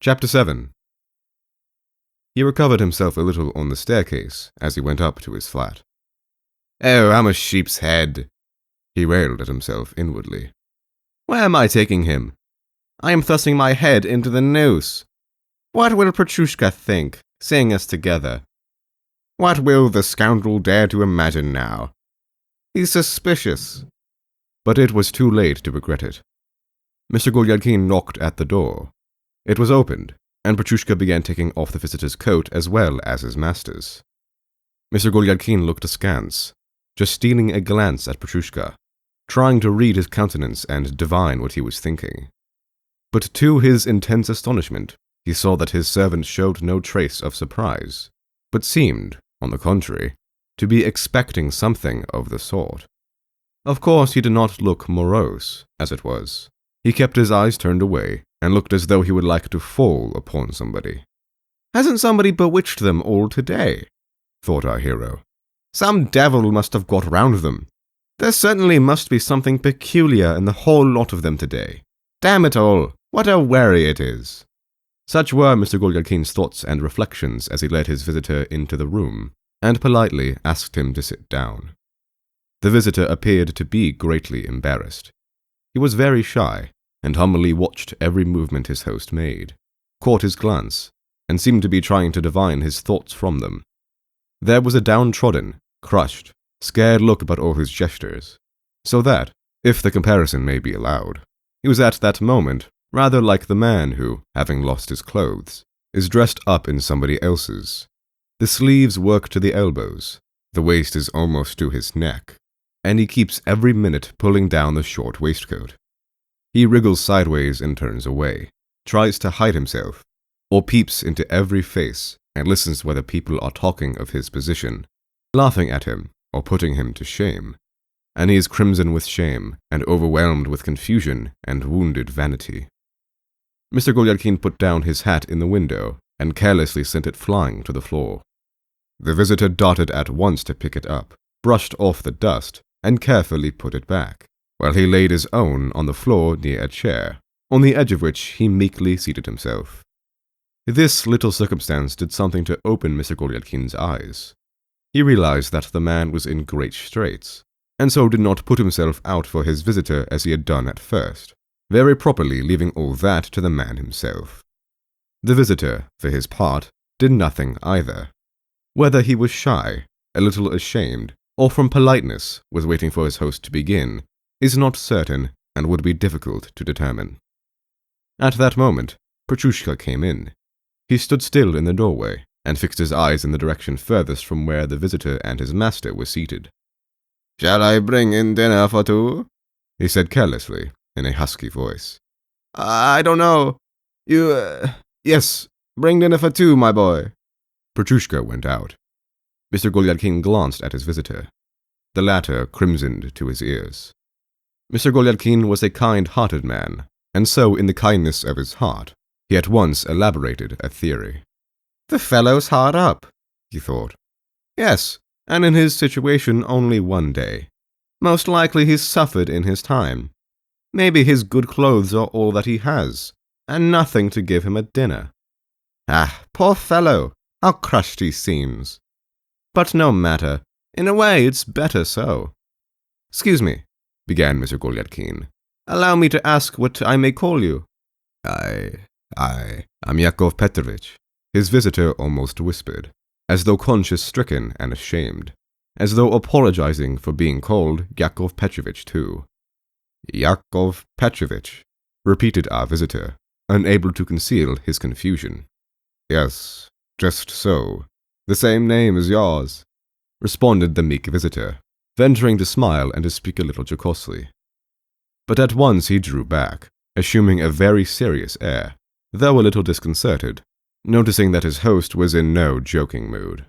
Chapter 7. He recovered himself a little on the staircase as he went up to his flat. "Oh, I'm a sheep's head," he railed at himself inwardly. "Where am I taking him? I am thrusting my head into the noose. What will Petrushka think, seeing us together? What will the scoundrel dare to imagine now? He's suspicious." But it was too late to regret it. Mr. Golyadkin knocked at the door. It was opened, and Petrushka began taking off the visitor's coat as well as his master's. Mr. Golyadkin looked askance, just stealing a glance at Petrushka, trying to read his countenance and divine what he was thinking. But to his intense astonishment, he saw that his servant showed no trace of surprise, but seemed, on the contrary, to be expecting something of the sort. Of course, he did not look morose, as it was. He kept his eyes turned away, and looked as though he would like to fall upon somebody. "Hasn't somebody bewitched them all today?" thought our hero. "Some devil must have got round them. There certainly must be something peculiar in the whole lot of them today. Damn it all, what a worry it is." Such were Mr. Golyadkin's thoughts and reflections as he led his visitor into the room, and politely asked him to sit down. The visitor appeared to be greatly embarrassed. He was very shy, and humbly watched every movement his host made, caught his glance, and seemed to be trying to divine his thoughts from them. There was a downtrodden, crushed, scared look about all his gestures, so that, if the comparison may be allowed, he was at that moment rather like the man who, having lost his clothes, is dressed up in somebody else's. The sleeves work to the elbows, the waist is almost to his neck, and he keeps every minute pulling down the short waistcoat. He wriggles sideways and turns away, tries to hide himself, or peeps into every face and listens whether people are talking of his position, laughing at him or putting him to shame, and he is crimson with shame and overwhelmed with confusion and wounded vanity. Mr. Golyadkin put down his hat in the window and carelessly sent it flying to the floor. The visitor darted at once to pick it up, brushed off the dust, and carefully put it back, while he laid his own on the floor near a chair, on the edge of which he meekly seated himself. This little circumstance did something to open Mr. Golyadkin's eyes. He realized that the man was in great straits, and so did not put himself out for his visitor as he had done at first, very properly leaving all that to the man himself. The visitor, for his part, did nothing either. Whether he was shy, a little ashamed, or from politeness was waiting for his host to begin, is not certain and would be difficult to determine. At that moment, Petrushka came in. He stood still in the doorway and fixed his eyes in the direction furthest from where the visitor and his master were seated. "Shall I bring in dinner for two?" he said carelessly, in a husky voice. "I don't know. Yes, bring dinner for two, my boy." Petrushka went out. Mr. Golyadkin glanced at his visitor. The latter crimsoned to his ears. Mr. Golyadkin was a kind-hearted man, and so in the kindness of his heart, he at once elaborated a theory. "The fellow's hard up," he thought. "Yes, and in his situation only one day. Most likely he's suffered in his time. Maybe his good clothes are all that he has, and nothing to give him a dinner. Ah, poor fellow, how crushed he seems. But no matter, in a way it's better so. Excuse me," began Mr. Golyadkin. "Allow me to ask what I may call you." I'm Yakov Petrovich," his visitor almost whispered, as though conscience-stricken and ashamed, as though apologizing for being called Yakov Petrovich too. "Yakov Petrovich," repeated our visitor, unable to conceal his confusion. "Yes, just so. The same name as yours," responded the meek visitor, venturing to smile and to speak a little jocosely. But at once he drew back, assuming a very serious air, though a little disconcerted, noticing that his host was in no joking mood.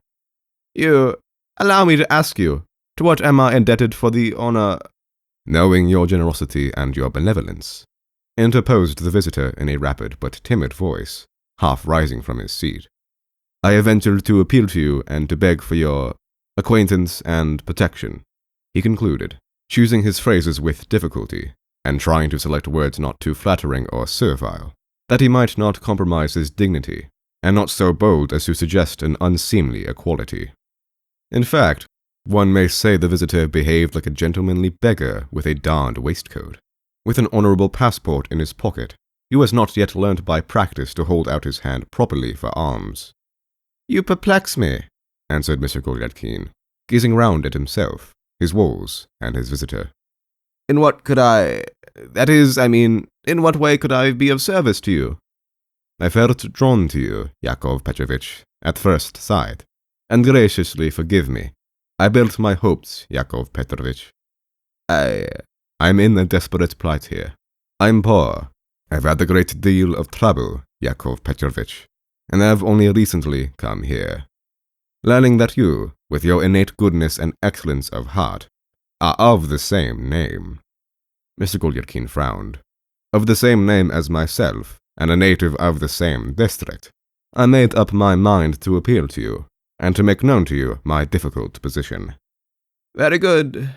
Allow me to ask you, to what am I indebted for the honor—" "Knowing your generosity and your benevolence," interposed the visitor in a rapid but timid voice, half rising from his seat, "I have ventured to appeal to you and to beg for your acquaintance and protection," he concluded, choosing his phrases with difficulty, and trying to select words not too flattering or servile. that he might not compromise his dignity, and not so bold as to suggest an unseemly equality. In fact, one may say the visitor behaved like a gentlemanly beggar with a darned waistcoat, with an honourable passport in his pocket, who has not yet learnt by practice to hold out his hand properly for alms. "You perplex me," answered Mr. Golyadkin, gazing round at himself, his walls, and his visitor. "In what could in what way could I be of service to you?" "I felt drawn to you, Yakov Petrovitch, at first sight, and graciously forgive me. I built my hopes, Yakov Petrovitch. I'm in a desperate plight here. I'm poor. I've had a great deal of trouble, Yakov Petrovitch, and have only recently come here. Learning that you, with your innate goodness and excellence of heart, are of the same name." Mr. Golyadkin frowned. "Of the same name as myself, and a native of the same district, I made up my mind to appeal to you, and to make known to you my difficult position." Very good.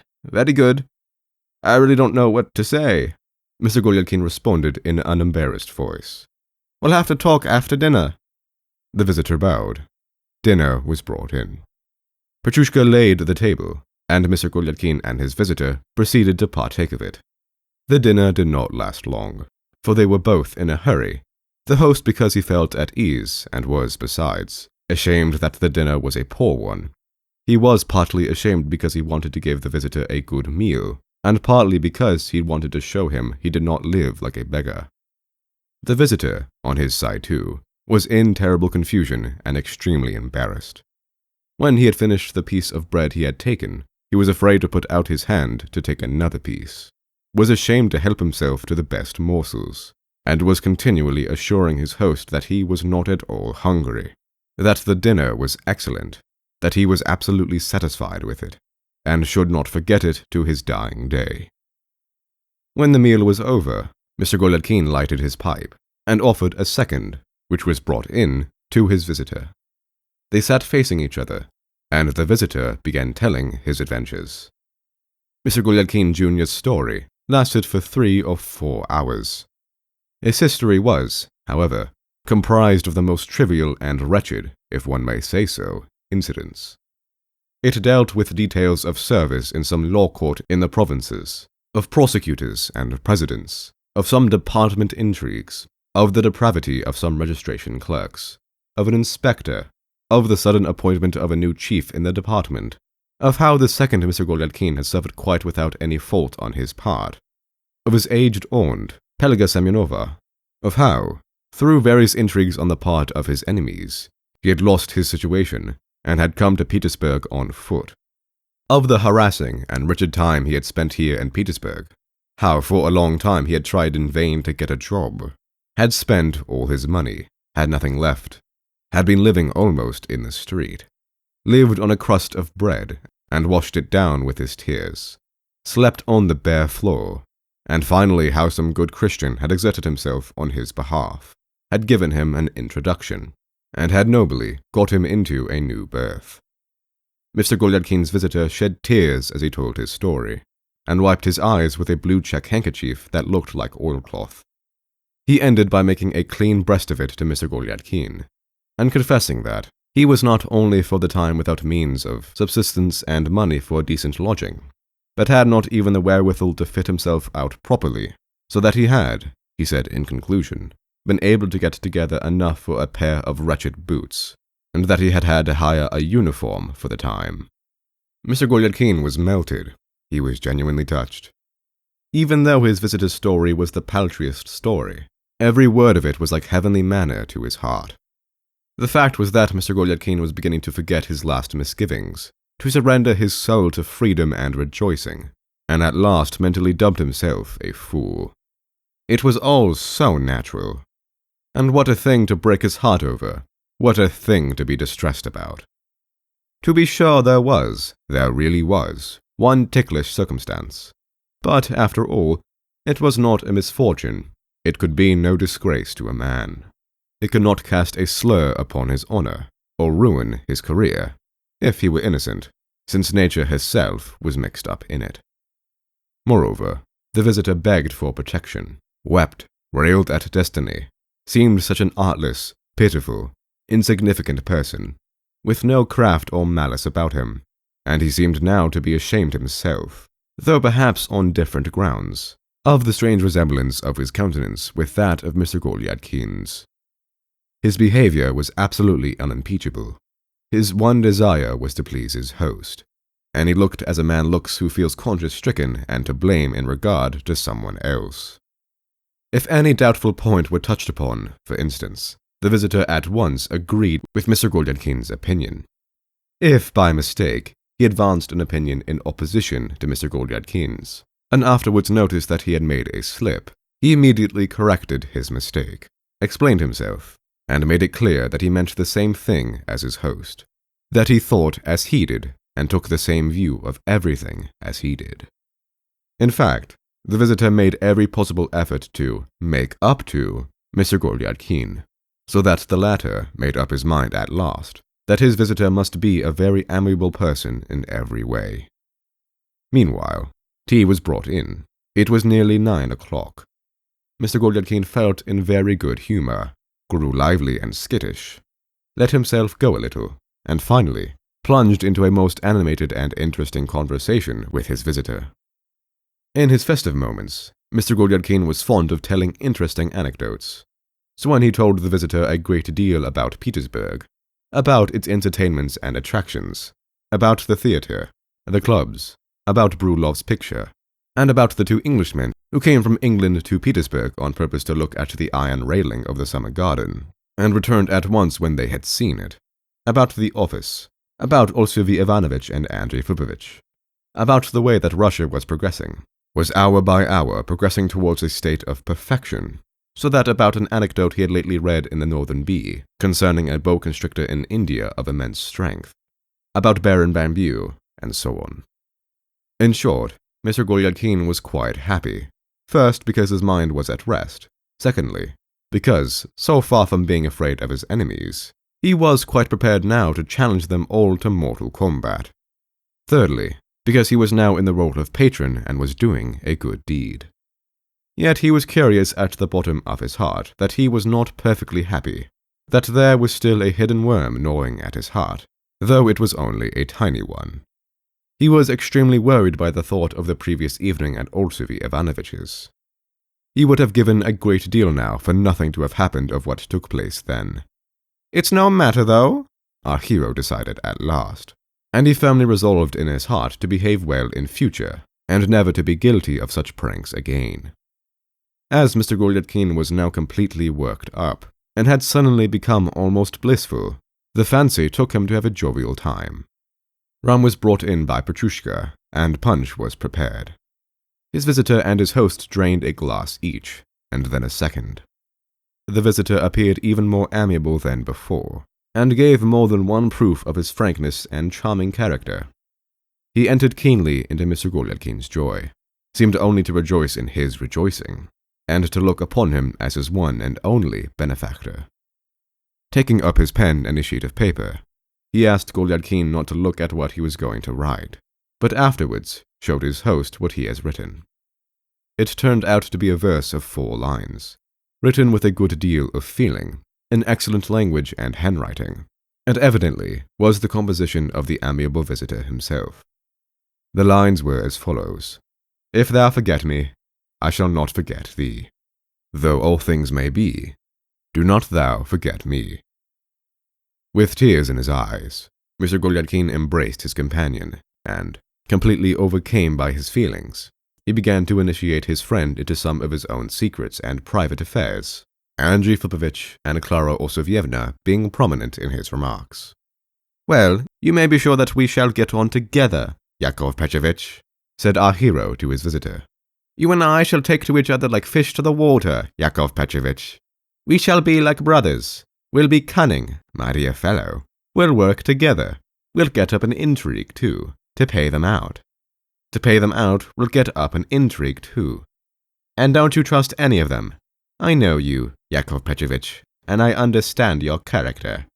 I really don't know what to say," Mr. Golyadkin responded in an embarrassed voice. "We'll have to talk after dinner." The visitor bowed. Dinner was brought in. Petrushka laid the table, and Mr. Golyadkin and his visitor proceeded to partake of it. The dinner did not last long, for they were both in a hurry, the host because he felt at ease and was, besides, ashamed that the dinner was a poor one. He was partly ashamed because he wanted to give the visitor a good meal, and partly because he wanted to show him he did not live like a beggar. The visitor, on his side too, was in terrible confusion and extremely embarrassed. When he had finished the piece of bread he had taken, he was afraid to put out his hand to take another piece, was ashamed to help himself to the best morsels, and was continually assuring his host that he was not at all hungry, that the dinner was excellent, that he was absolutely satisfied with it, and should not forget it to his dying day. When the meal was over, Mr. Golyadkin lighted his pipe, and offered a second, which was brought in, to his visitor. They sat facing each other, and the visitor began telling his adventures. Mr. Golyadkin Jr.'s story lasted for 3 or 4 hours. His history was, however, comprised of the most trivial and wretched, if one may say so, incidents. It dealt with details of service in some law court in the provinces, of prosecutors and presidents, of some department intrigues, of the depravity of some registration clerks, of an inspector, of the sudden appointment of a new chief in the department, of how the second Mr. Golyadkin had suffered quite without any fault on his part, of his aged aunt, Pelagya Semyonovna, of how, through various intrigues on the part of his enemies, he had lost his situation and had come to Petersburg on foot, of the harassing and wretched time he had spent here in Petersburg, how for a long time he had tried in vain to get a job, had spent all his money, had nothing left, had been living almost in the street, lived on a crust of bread and washed it down with his tears, slept on the bare floor, and finally how some good Christian had exerted himself on his behalf, had given him an introduction, and had nobly got him into a new berth. Mr. Golyadkin's visitor shed tears as he told his story, and wiped his eyes with a blue check handkerchief that looked like oilcloth. He ended by making a clean breast of it to Mr. Golyadkin, and confessing that he was not only for the time without means of subsistence and money for decent lodging, but had not even the wherewithal to fit himself out properly, so that he had, he said in conclusion, been able to get together enough for a pair of wretched boots, and that he had had to hire a uniform for the time. Mr. Golyadkin was melted. He was genuinely touched. Even though his visitor's story was the paltriest story, every word of it was like heavenly manna to his heart. The fact was that Mr. Golyadkin was beginning to forget his last misgivings, to surrender his soul to freedom and rejoicing, and at last mentally dubbed himself a fool. It was all so natural. And what a thing to break his heart over, what a thing to be distressed about. To be sure there really was, one ticklish circumstance. But, after all, it was not a misfortune. It could be no disgrace to a man. It could not cast a slur upon his honor, or ruin his career, if he were innocent, since nature herself was mixed up in it. Moreover, the visitor begged for protection, wept, railed at destiny, seemed such an artless, pitiful, insignificant person, with no craft or malice about him, and he seemed now to be ashamed himself, though perhaps on different grounds, of the strange resemblance of his countenance with that of Mr. Golyadkin's. His behavior was absolutely unimpeachable. His one desire was to please his host, and he looked as a man looks who feels conscience-stricken and to blame in regard to someone else. If any doubtful point were touched upon, for instance, the visitor at once agreed with Mr. Golyadkin's opinion. If, by mistake, he advanced an opinion in opposition to Mr. Golyadkin's, and afterwards noticed that he had made a slip, he immediately corrected his mistake, explained himself, and made it clear that he meant the same thing as his host, that he thought as he did, and took the same view of everything as he did. In fact, the visitor made every possible effort to make up to Mr. Golyadkin, so that the latter made up his mind at last that his visitor must be a very amiable person in every way. Meanwhile, tea was brought in. It was nearly 9 o'clock. Mr. Golyadkin felt in very good humor, grew lively and skittish, let himself go a little, and finally plunged into a most animated and interesting conversation with his visitor. In his festive moments, Mr. Golyadkin was fond of telling interesting anecdotes, so when he told the visitor a great deal about Petersburg, about its entertainments and attractions, about the theater, the clubs, about Brulov's picture, and about the 2 Englishmen who came from England to Petersburg on purpose to look at the iron railing of the summer garden, and returned at once when they had seen it, about the office, about Olsevy Ivanovitch and Andrei Filipovich, about the way that Russia was progressing, was hour by hour progressing towards a state of perfection, so that about an anecdote he had lately read in the Northern Bee concerning a boa constrictor in India of immense strength, about barren bamboo, and so on. In short, Mr. Golyadkin was quite happy, first because his mind was at rest, secondly, because, so far from being afraid of his enemies, he was quite prepared now to challenge them all to mortal combat, thirdly, because he was now in the role of patron and was doing a good deed. Yet he was curious at the bottom of his heart that he was not perfectly happy, that there was still a hidden worm gnawing at his heart, though it was only a tiny one. He was extremely worried by the thought of the previous evening at Olsevy Ivanovitch's. He would have given a great deal now for nothing to have happened of what took place then. "It's no matter, though," our hero decided at last, and he firmly resolved in his heart to behave well in future, and never to be guilty of such pranks again. As Mr. Golyadkin was now completely worked up, and had suddenly become almost blissful, the fancy took him to have a jovial time. Rum was brought in by Petrushka, and punch was prepared. His visitor and his host drained a glass each, and then a second. The visitor appeared even more amiable than before, and gave more than one proof of his frankness and charming character. He entered keenly into Mr. Golyadkin's joy, seemed only to rejoice in his rejoicing, and to look upon him as his one and only benefactor. Taking up his pen and a sheet of paper, he asked Golyadkin not to look at what he was going to write, but afterwards showed his host what he has written. It turned out to be a verse of 4 lines, written with a good deal of feeling, in excellent language and handwriting, and evidently was the composition of the amiable visitor himself. The lines were as follows: "If thou forget me, I shall not forget thee. Though all things may be, do not thou forget me." With tears in his eyes, Mr. Golyadkin embraced his companion, and, completely overcome by his feelings, he began to initiate his friend into some of his own secrets and private affairs, Andrei Filipovich and Clara Osovyevna being prominent in his remarks. "Well, you may be sure that we shall get on together, Yakov Petrovitch," said our hero to his visitor. "You and I shall take to each other like fish to the water, Yakov Petrovitch. We shall be like brothers. We'll be cunning, my dear fellow. We'll work together. We'll get up an intrigue, too, to pay them out. To pay them out, we'll get up an intrigue, too. And don't you trust any of them. I know you, Yakov Petrovitch, and I understand your character.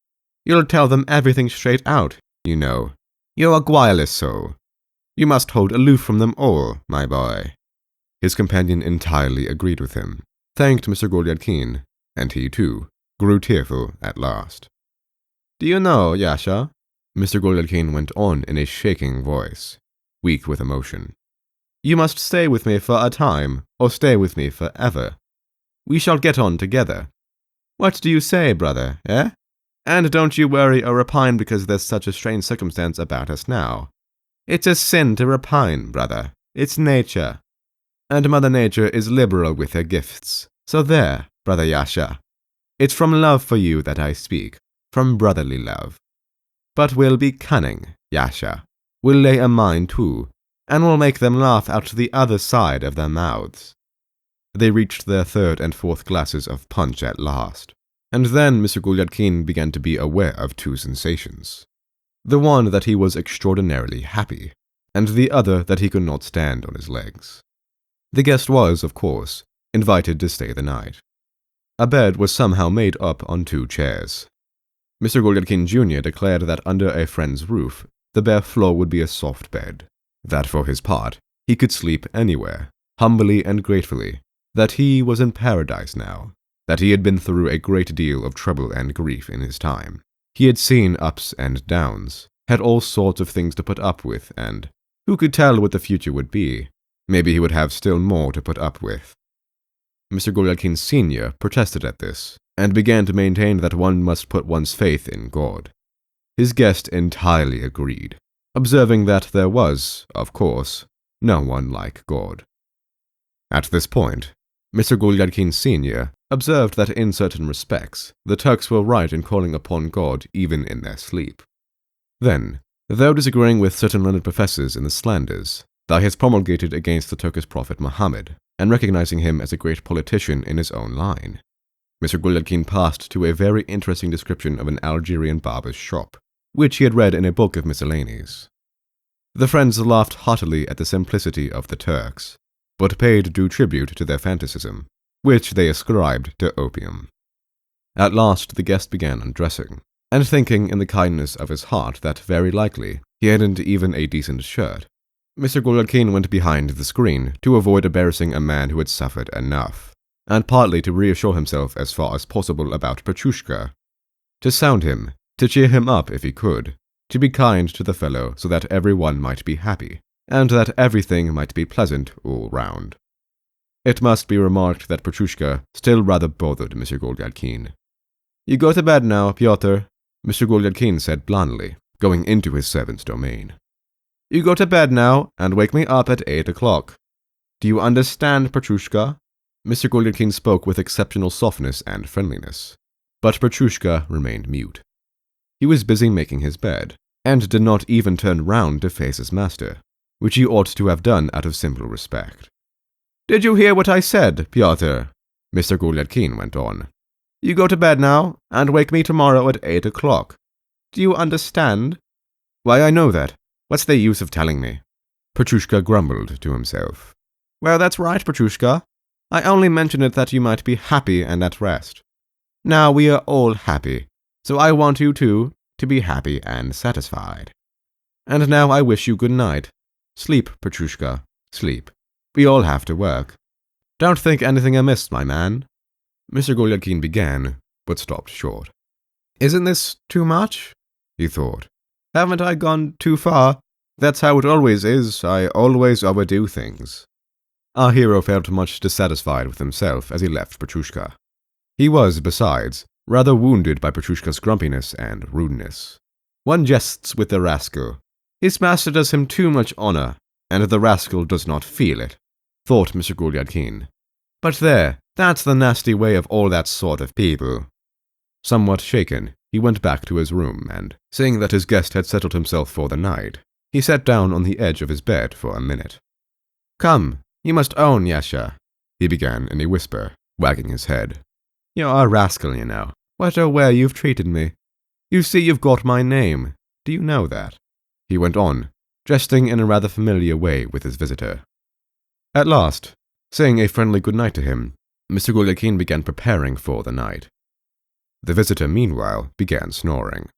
You'll tell them everything straight out, you know. You're a guileless soul. You must hold aloof from them all, my boy." His companion entirely agreed with him, thanked Mr. Golyadkin, and he, too, grew tearful at last. "Do you know, Yasha," Mr. Golyadkin went on in a shaking voice, weak with emotion, "you must stay with me for a time, or stay with me forever. We shall get on together. What do you say, brother, eh? And don't you worry or repine because there's such a strange circumstance about us now. It's a sin to repine, brother. It's nature. And Mother Nature is liberal with her gifts. So there, brother Yasha. It's from love for you that I speak, from brotherly love. But we'll be cunning, Yasha. We'll lay a mine too, and we'll make them laugh out the other side of their mouths." They reached their third and fourth glasses of punch at last, and then Mr. Golyadkin began to be aware of two sensations. The one that he was extraordinarily happy, and the other that he could not stand on his legs. The guest was, of course, invited to stay the night. A bed was somehow made up on 2 chairs. Mr. Golyadkin Jr. declared that under a friend's roof, the bare floor would be a soft bed, that for his part, he could sleep anywhere, humbly and gratefully, that he was in paradise now, that he had been through a great deal of trouble and grief in his time. He had seen ups and downs, had all sorts of things to put up with, and who could tell what the future would be? Maybe he would have still more to put up with. Mr. Golyadkin Sr. protested at this, and began to maintain that one must put one's faith in God. His guest entirely agreed, observing that there was, of course, no one like God. At this point, Mr. Golyadkin Sr. observed that in certain respects, the Turks were right in calling upon God even in their sleep. Then, though disagreeing with certain learned professors in the slanders that he has promulgated against the Turkish prophet Muhammad, and recognizing him as a great politician in his own line, Mr. Golyadkin passed to a very interesting description of an Algerian barber's shop, which he had read in a book of miscellanies. The friends laughed heartily at the simplicity of the Turks, but paid due tribute to their fanaticism, which they ascribed to opium. At last the guest began undressing, and thinking in the kindness of his heart that very likely he hadn't even a decent shirt, Mr. Golyadkin went behind the screen to avoid embarrassing a man who had suffered enough, and partly to reassure himself as far as possible about Petrushka, to sound him, to cheer him up if he could, to be kind to the fellow so that everyone might be happy, and that everything might be pleasant all round. It must be remarked that Petrushka still rather bothered Mr. Golyadkin. "You go to bed now, Pyotr," Mr. Golyadkin said blandly, going into his servant's domain. "You go to bed now, and wake me up at 8 o'clock. Do you understand, Petrushka?" Mr. Golyadkin spoke with exceptional softness and friendliness, but Petrushka remained mute. He was busy making his bed, and did not even turn round to face his master, which he ought to have done out of simple respect. "Did you hear what I said, Pyotr?" Mr. Golyadkin went on. "You go to bed now, and wake me tomorrow at 8 o'clock. Do you understand?" "Why, I know that. What's the use of telling me?" Petrushka grumbled to himself. "Well, that's right, Petrushka. I only mentioned it that you might be happy and at rest. Now we are all happy, so I want you, too, to be happy and satisfied. And now I wish you good night. Sleep, Petrushka, sleep. We all have to work. Don't think anything amiss, my man." Mr. Golyadkin began, but stopped short. "Isn't this too much?" he thought. "Haven't I gone too far? That's how it always is. I always overdo things." Our hero felt much dissatisfied with himself as he left Petrushka. He was, besides, rather wounded by Petrushka's grumpiness and rudeness. One jests with the rascal. His master does him too much honor, and the rascal does not feel it, thought Mr. Golyadkin. But there, that's the nasty way of all that sort of people. Somewhat shaken, he went back to his room, and, seeing that his guest had settled himself for the night, he sat down on the edge of his bed for a minute. "Come, you must own, Yasha," he began in a whisper, wagging his head. "You're a rascal, you know. What a way you've treated me. You see, you've got my name. Do you know that?" he went on, jesting in a rather familiar way with his visitor. At last, saying a friendly good night to him, Mr. Golyadkin began preparing for the night. The visitor, meanwhile, began snoring.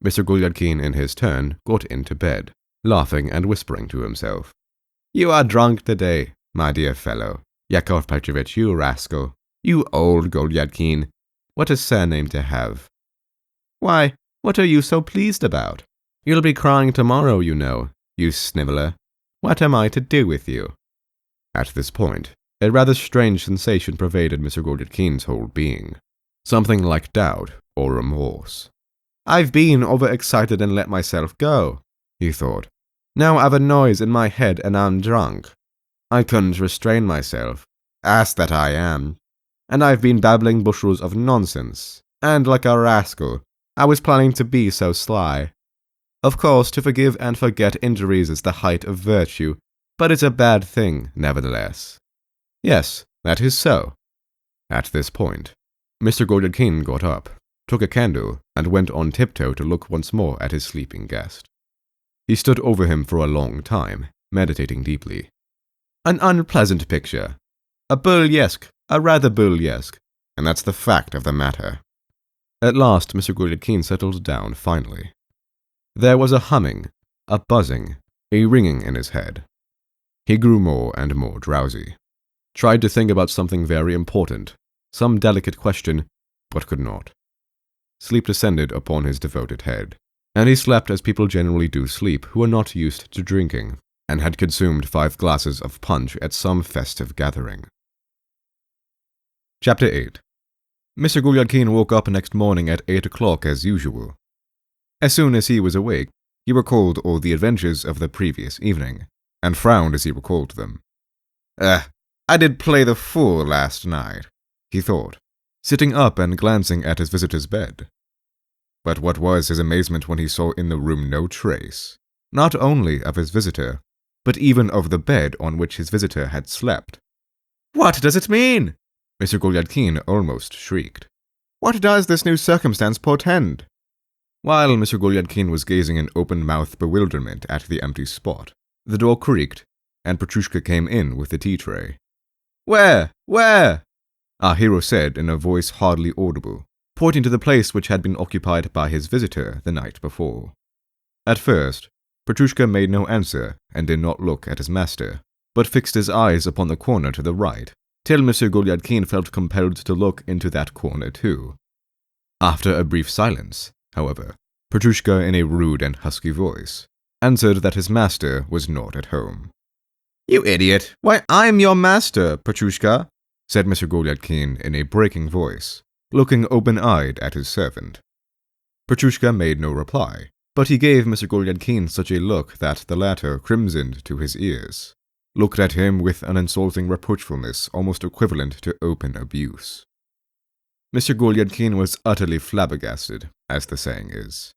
Mr. Golyadkin, in his turn, got into bed, laughing and whispering to himself. "You are drunk today, my dear fellow. Yakov Petrovitch, you rascal. You old Golyadkin. What a surname to have. Why, what are you so pleased about? You'll be crying tomorrow, you know, you sniveller. What am I to do with you? At this point, a rather strange sensation pervaded Mr. Golyadkin's whole being. Something like doubt or remorse. I've been overexcited and let myself go, he thought. Now I've a noise in my head and I'm drunk. I couldn't restrain myself. Ass that I am. And I've been babbling bushels of nonsense. And like a rascal, I was planning to be so sly. Of course, to forgive and forget injuries is the height of virtue, but it's a bad thing, nevertheless. Yes, that is so. At this point, Mr. Golyadkin got up, took a candle, and went on tiptoe to look once more at his sleeping guest. He stood over him for a long time, meditating deeply. An unpleasant picture. A rather burlesque, and that's the fact of the matter. At last, Mr. Golyadkin settled down finally. There was a humming, a buzzing, a ringing in his head. He grew more and more drowsy. Tried to think about something very important, some delicate question, but could not. Sleep descended upon his devoted head, and he slept as people generally do sleep who are not used to drinking, and had consumed 5 glasses of punch at some festive gathering. Chapter 8. Mr. Golyadkin woke up next morning at 8 o'clock as usual. As soon as he was awake, he recalled all the adventures of the previous evening, and frowned as he recalled them. I did play the fool last night, he thought, sitting up and glancing at his visitor's bed. But what was his amazement when he saw in the room no trace, not only of his visitor, but even of the bed on which his visitor had slept. What does it mean? Mr. Golyadkin almost shrieked. What does this new circumstance portend? While Mr. Golyadkin was gazing in open-mouthed bewilderment at the empty spot, the door creaked, and Petrushka came in with the tea tray. Where? Our hero said in a voice hardly audible, pointing to the place which had been occupied by his visitor the night before. At first, Petrushka made no answer and did not look at his master, but fixed his eyes upon the corner to the right, till Mr. Golyadkin felt compelled to look into that corner too. After a brief silence, however, Petrushka, in a rude and husky voice, answered that his master was not at home. You idiot! Why, I'm your master, Petrushka, said Mr. Golyadkin in a breaking voice, looking open-eyed at his servant. Petrushka made no reply, but he gave Mr. Golyadkin such a look that the latter crimsoned to his ears, looked at him with an insulting reproachfulness almost equivalent to open abuse. Mr. Golyadkin was utterly flabbergasted, as the saying is.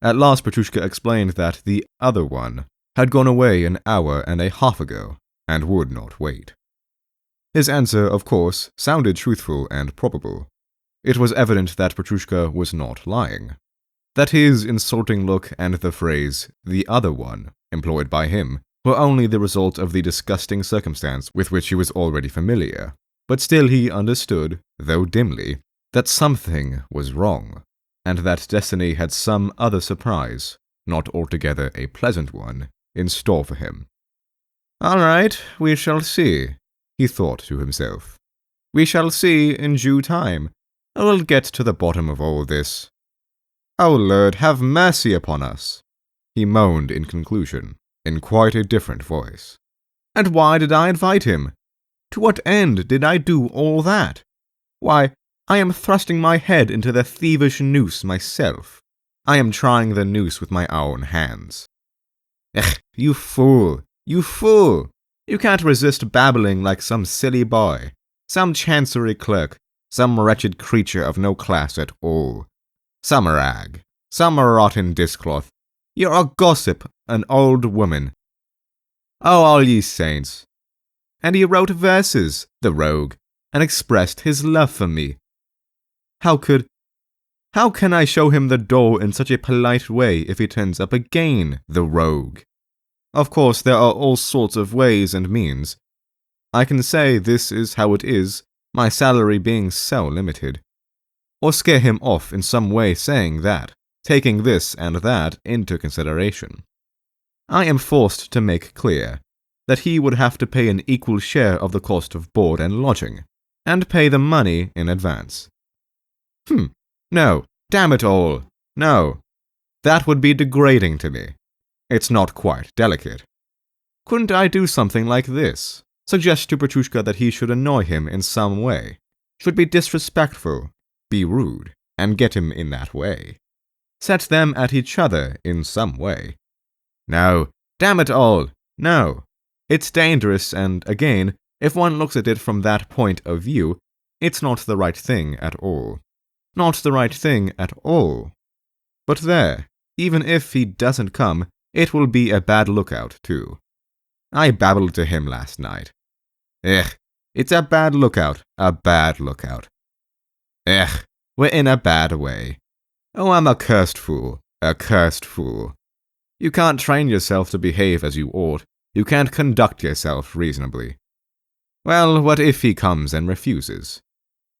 At last Petrushka explained that the other one had gone away an hour and a half ago, and would not wait. His answer, of course, sounded truthful and probable. It was evident that Petrushka was not lying, that his insulting look and the phrase, the other one, employed by him, were only the result of the disgusting circumstance with which he was already familiar, but still he understood, though dimly, that something was wrong, and that destiny had some other surprise, not altogether a pleasant one, in store for him. All right, we shall see, he thought to himself. We shall see in due time. I will get to the bottom of all this. O Lord, have mercy upon us, he moaned in conclusion, in quite a different voice. And why did I invite him? To what end did I do all that? Why, I am thrusting my head into the thievish noose myself. I am trying the noose with my own hands. You fool! You fool! You can't resist babbling like some silly boy, some chancery clerk, some wretched creature of no class at all. Some rag, some rotten discloth. You're a gossip, an old woman. Oh, all ye saints! And he wrote verses, the rogue, and expressed his love for me. How can I show him the door in such a polite way if he turns up again, the rogue? Of course, there are all sorts of ways and means. I can say this is how it is, my salary being so limited. Or scare him off in some way saying that, taking this and that into consideration. I am forced to make clear that he would have to pay an equal share of the cost of board and lodging, and pay the money in advance. No, damn it all. No. That would be degrading to me. It's not quite delicate. Couldn't I do something like this? Suggest to Petrushka that he should annoy him in some way, should be disrespectful, be rude, and get him in that way. Set them at each other in some way. No, damn it all, no. It's dangerous, and again, if one looks at it from that point of view, it's not the right thing at all. Not the right thing at all. But there, even if he doesn't come, it will be a bad lookout, too. I babbled to him last night. It's a bad lookout, a bad lookout. We're in a bad way. Oh, I'm a cursed fool, a cursed fool. You can't train yourself to behave as you ought. You can't conduct yourself reasonably. Well, what if he comes and refuses?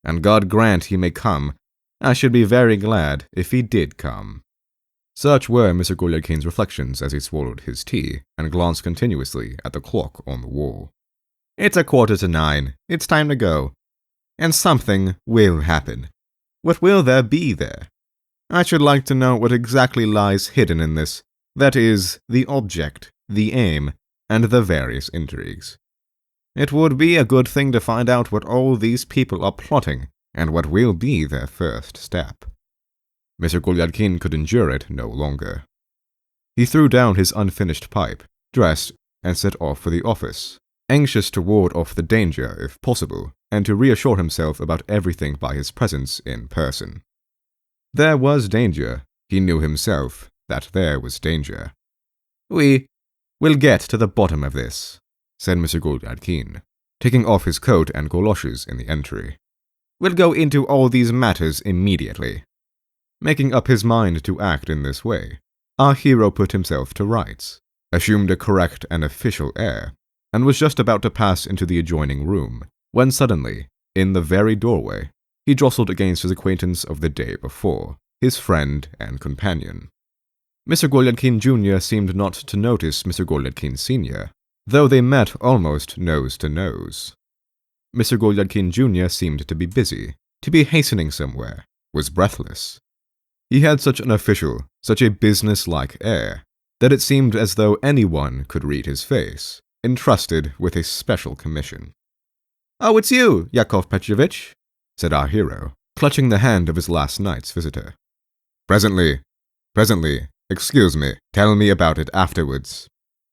And God grant he may come. I should be very glad if he did come. Such were Mr. Golyadkin's reflections as he swallowed his tea and glanced continuously at the clock on the wall. It's 9:15. It's time to go. And something will happen. What will there be there? I should like to know what exactly lies hidden in this. That is, the object, the aim, and the various intrigues. It would be a good thing to find out what all these people are plotting, and what will be their first step. Mr. Golyadkin could endure it no longer. He threw down his unfinished pipe, dressed, and set off for the office, anxious to ward off the danger if possible, and to reassure himself about everything by his presence in person. There was danger. He knew himself that there was danger. We'll get to the bottom of this, said Mr. Golyadkin, taking off his coat and goloshes in the entry. We'll go into all these matters immediately. Making up his mind to act in this way, our hero put himself to rights, assumed a correct and official air, and was just about to pass into the adjoining room, when suddenly, in the very doorway, he jostled against his acquaintance of the day before, his friend and companion. Mr. Golyadkin Jr. seemed not to notice Mr. Golyadkin Sr., though they met almost nose to nose. Mr. Golyadkin Jr. seemed to be busy, to be hastening somewhere, was breathless. He had such an official, such a business-like air, that it seemed as though anyone could read his face, entrusted with a special commission. "Oh, it's you, Yakov Petrovitch," said our hero, clutching the hand of his last night's visitor. Presently, excuse me, tell me about it afterwards,"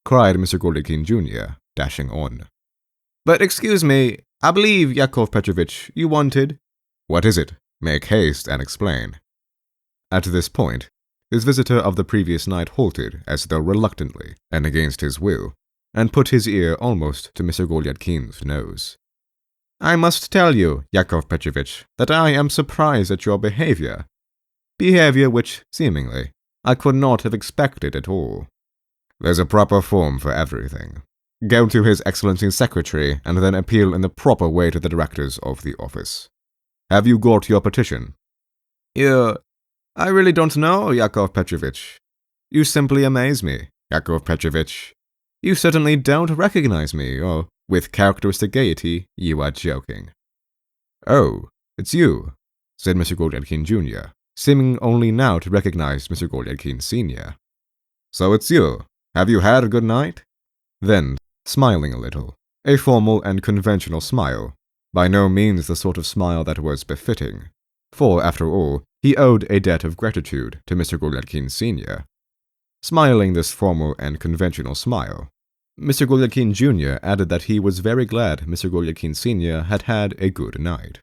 cried Mr. Golyadkin Jr., dashing on. "But excuse me, I believe, Yakov Petrovitch, you wanted—" "What is it? Make haste and explain." At this point, his visitor of the previous night halted as though reluctantly and against his will, and put his ear almost to Mr. Golyadkin's nose. "I must tell you, Yakov Petrovitch, that I am surprised at your behavior. Behavior which, seemingly, I could not have expected at all. There's a proper form for everything. Go to His Excellency's secretary and then appeal in the proper way to the directors of the office. Have you got your petition?" I really don't know, Yakov Petrovitch. You simply amaze me, Yakov Petrovitch. You certainly don't recognize me, or, with characteristic gaiety, you are joking. "Oh, it's you," said Mr. Golyadkin Jr., seeming only now to recognize Mr. Golyadkin Sr. "So it's you. Have you had a good night?" Then, smiling a little, a formal and conventional smile, by no means the sort of smile that was befitting, for, after all, he owed a debt of gratitude to Mr. Golyadkin Sr. Smiling this formal and conventional smile, Mr. Golyadkin Jr. added that he was very glad Mr. Golyadkin Sr. had had a good night.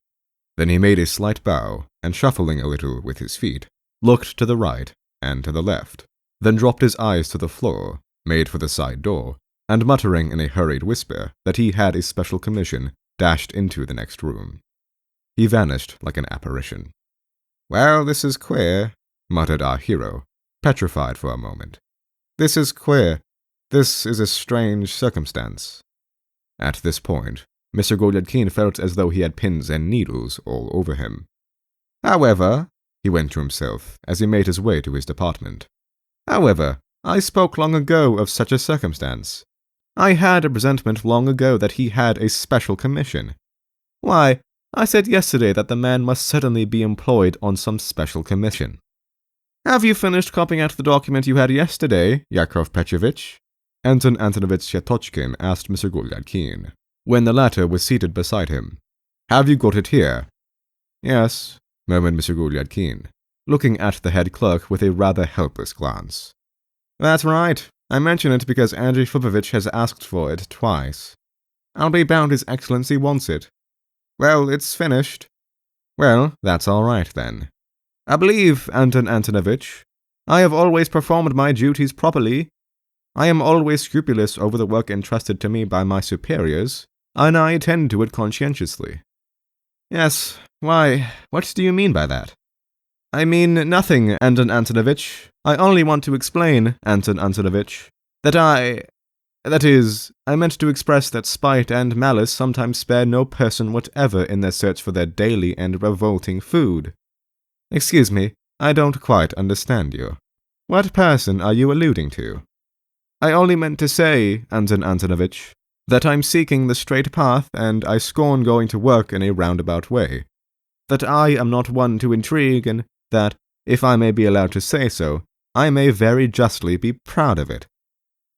Then he made a slight bow, and shuffling a little with his feet, looked to the right and to the left, then dropped his eyes to the floor, made for the side door, and muttering in a hurried whisper that he had a special commission, dashed into the next room. He vanished like an apparition. "Well, this is queer," muttered our hero, petrified for a moment. "This is queer. This is a strange circumstance." At this point, Mr. Golyadkin felt as though he had pins and needles all over him. "However," he went to himself as he made his way to his department, "however, I spoke long ago of such a circumstance. I had a presentiment long ago that he had a special commission. Why, I said yesterday that the man must certainly be employed on some special commission. Have you finished copying out the document you had yesterday, Yakov Petrovich? Anton Antonovich Petrushka asked Mr. Golyadkin, when the latter was seated beside him. Have you got it here? Yes, murmured Mr. Golyadkin, looking at the head clerk with a rather helpless glance. That's right. I mention it because Andrei Filipovich has asked for it twice. I'll be bound His Excellency wants it. Well, it's finished. Well, that's all right, then. I believe, Anton Antonovich, I have always performed my duties properly. I am always scrupulous over the work entrusted to me by my superiors, and I attend to it conscientiously. Yes, why, what do you mean by that? I mean nothing, Anton Antonovich. I only want to explain, Anton Antonovich, that I meant to express that spite and malice sometimes spare no person whatever in their search for their daily and revolting food. Excuse me, I don't quite understand you. What person are you alluding to? I only meant to say, Anton Antonovich, that I'm seeking the straight path and I scorn going to work in a roundabout way. That I am not one to intrigue and that, if I may be allowed to say so, I may very justly be proud of it.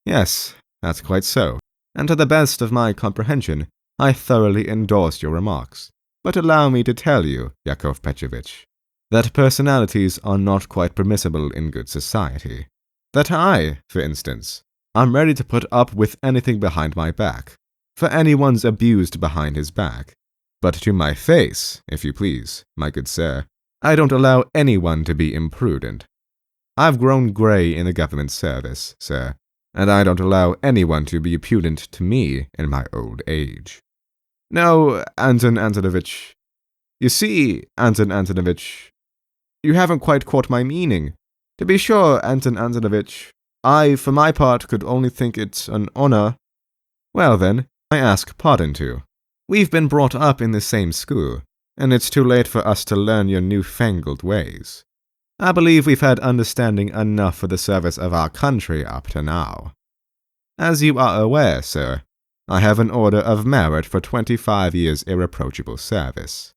Yes, that's quite so, and to the best of my comprehension, I thoroughly endorse your remarks. But allow me to tell you, Yakov Petrovich, that personalities are not quite permissible in good society. That I, for instance, am ready to put up with anything behind my back, for anyone's abused behind his back. But to my face, if you please, my good sir, I don't allow anyone to be imprudent. I've grown grey in the government service, sir, and I don't allow anyone to be impudent to me in my old age. No, Anton Antonovich. You see, Anton Antonovich, you haven't quite caught my meaning. To be sure, Anton Antonovich, I, for my part, could only think it an honor. Well then, I ask pardon too. We've been brought up in the same school, and it's too late for us to learn your newfangled ways. I believe we've had understanding enough for the service of our country up to now. As you are aware, sir, I have an order of merit for 25 years' irreproachable service.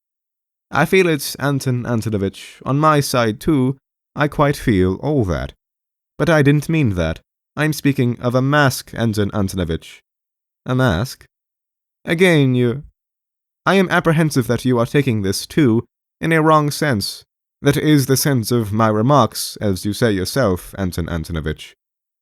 I feel it, Anton Antonovich. On my side, too, I quite feel all that. But I didn't mean that. I'm speaking of a mask, Anton Antonovich. A mask? Again, I am apprehensive that you are taking this, too, in a wrong sense. That is the sense of my remarks, as you say yourself, Anton Antonovich.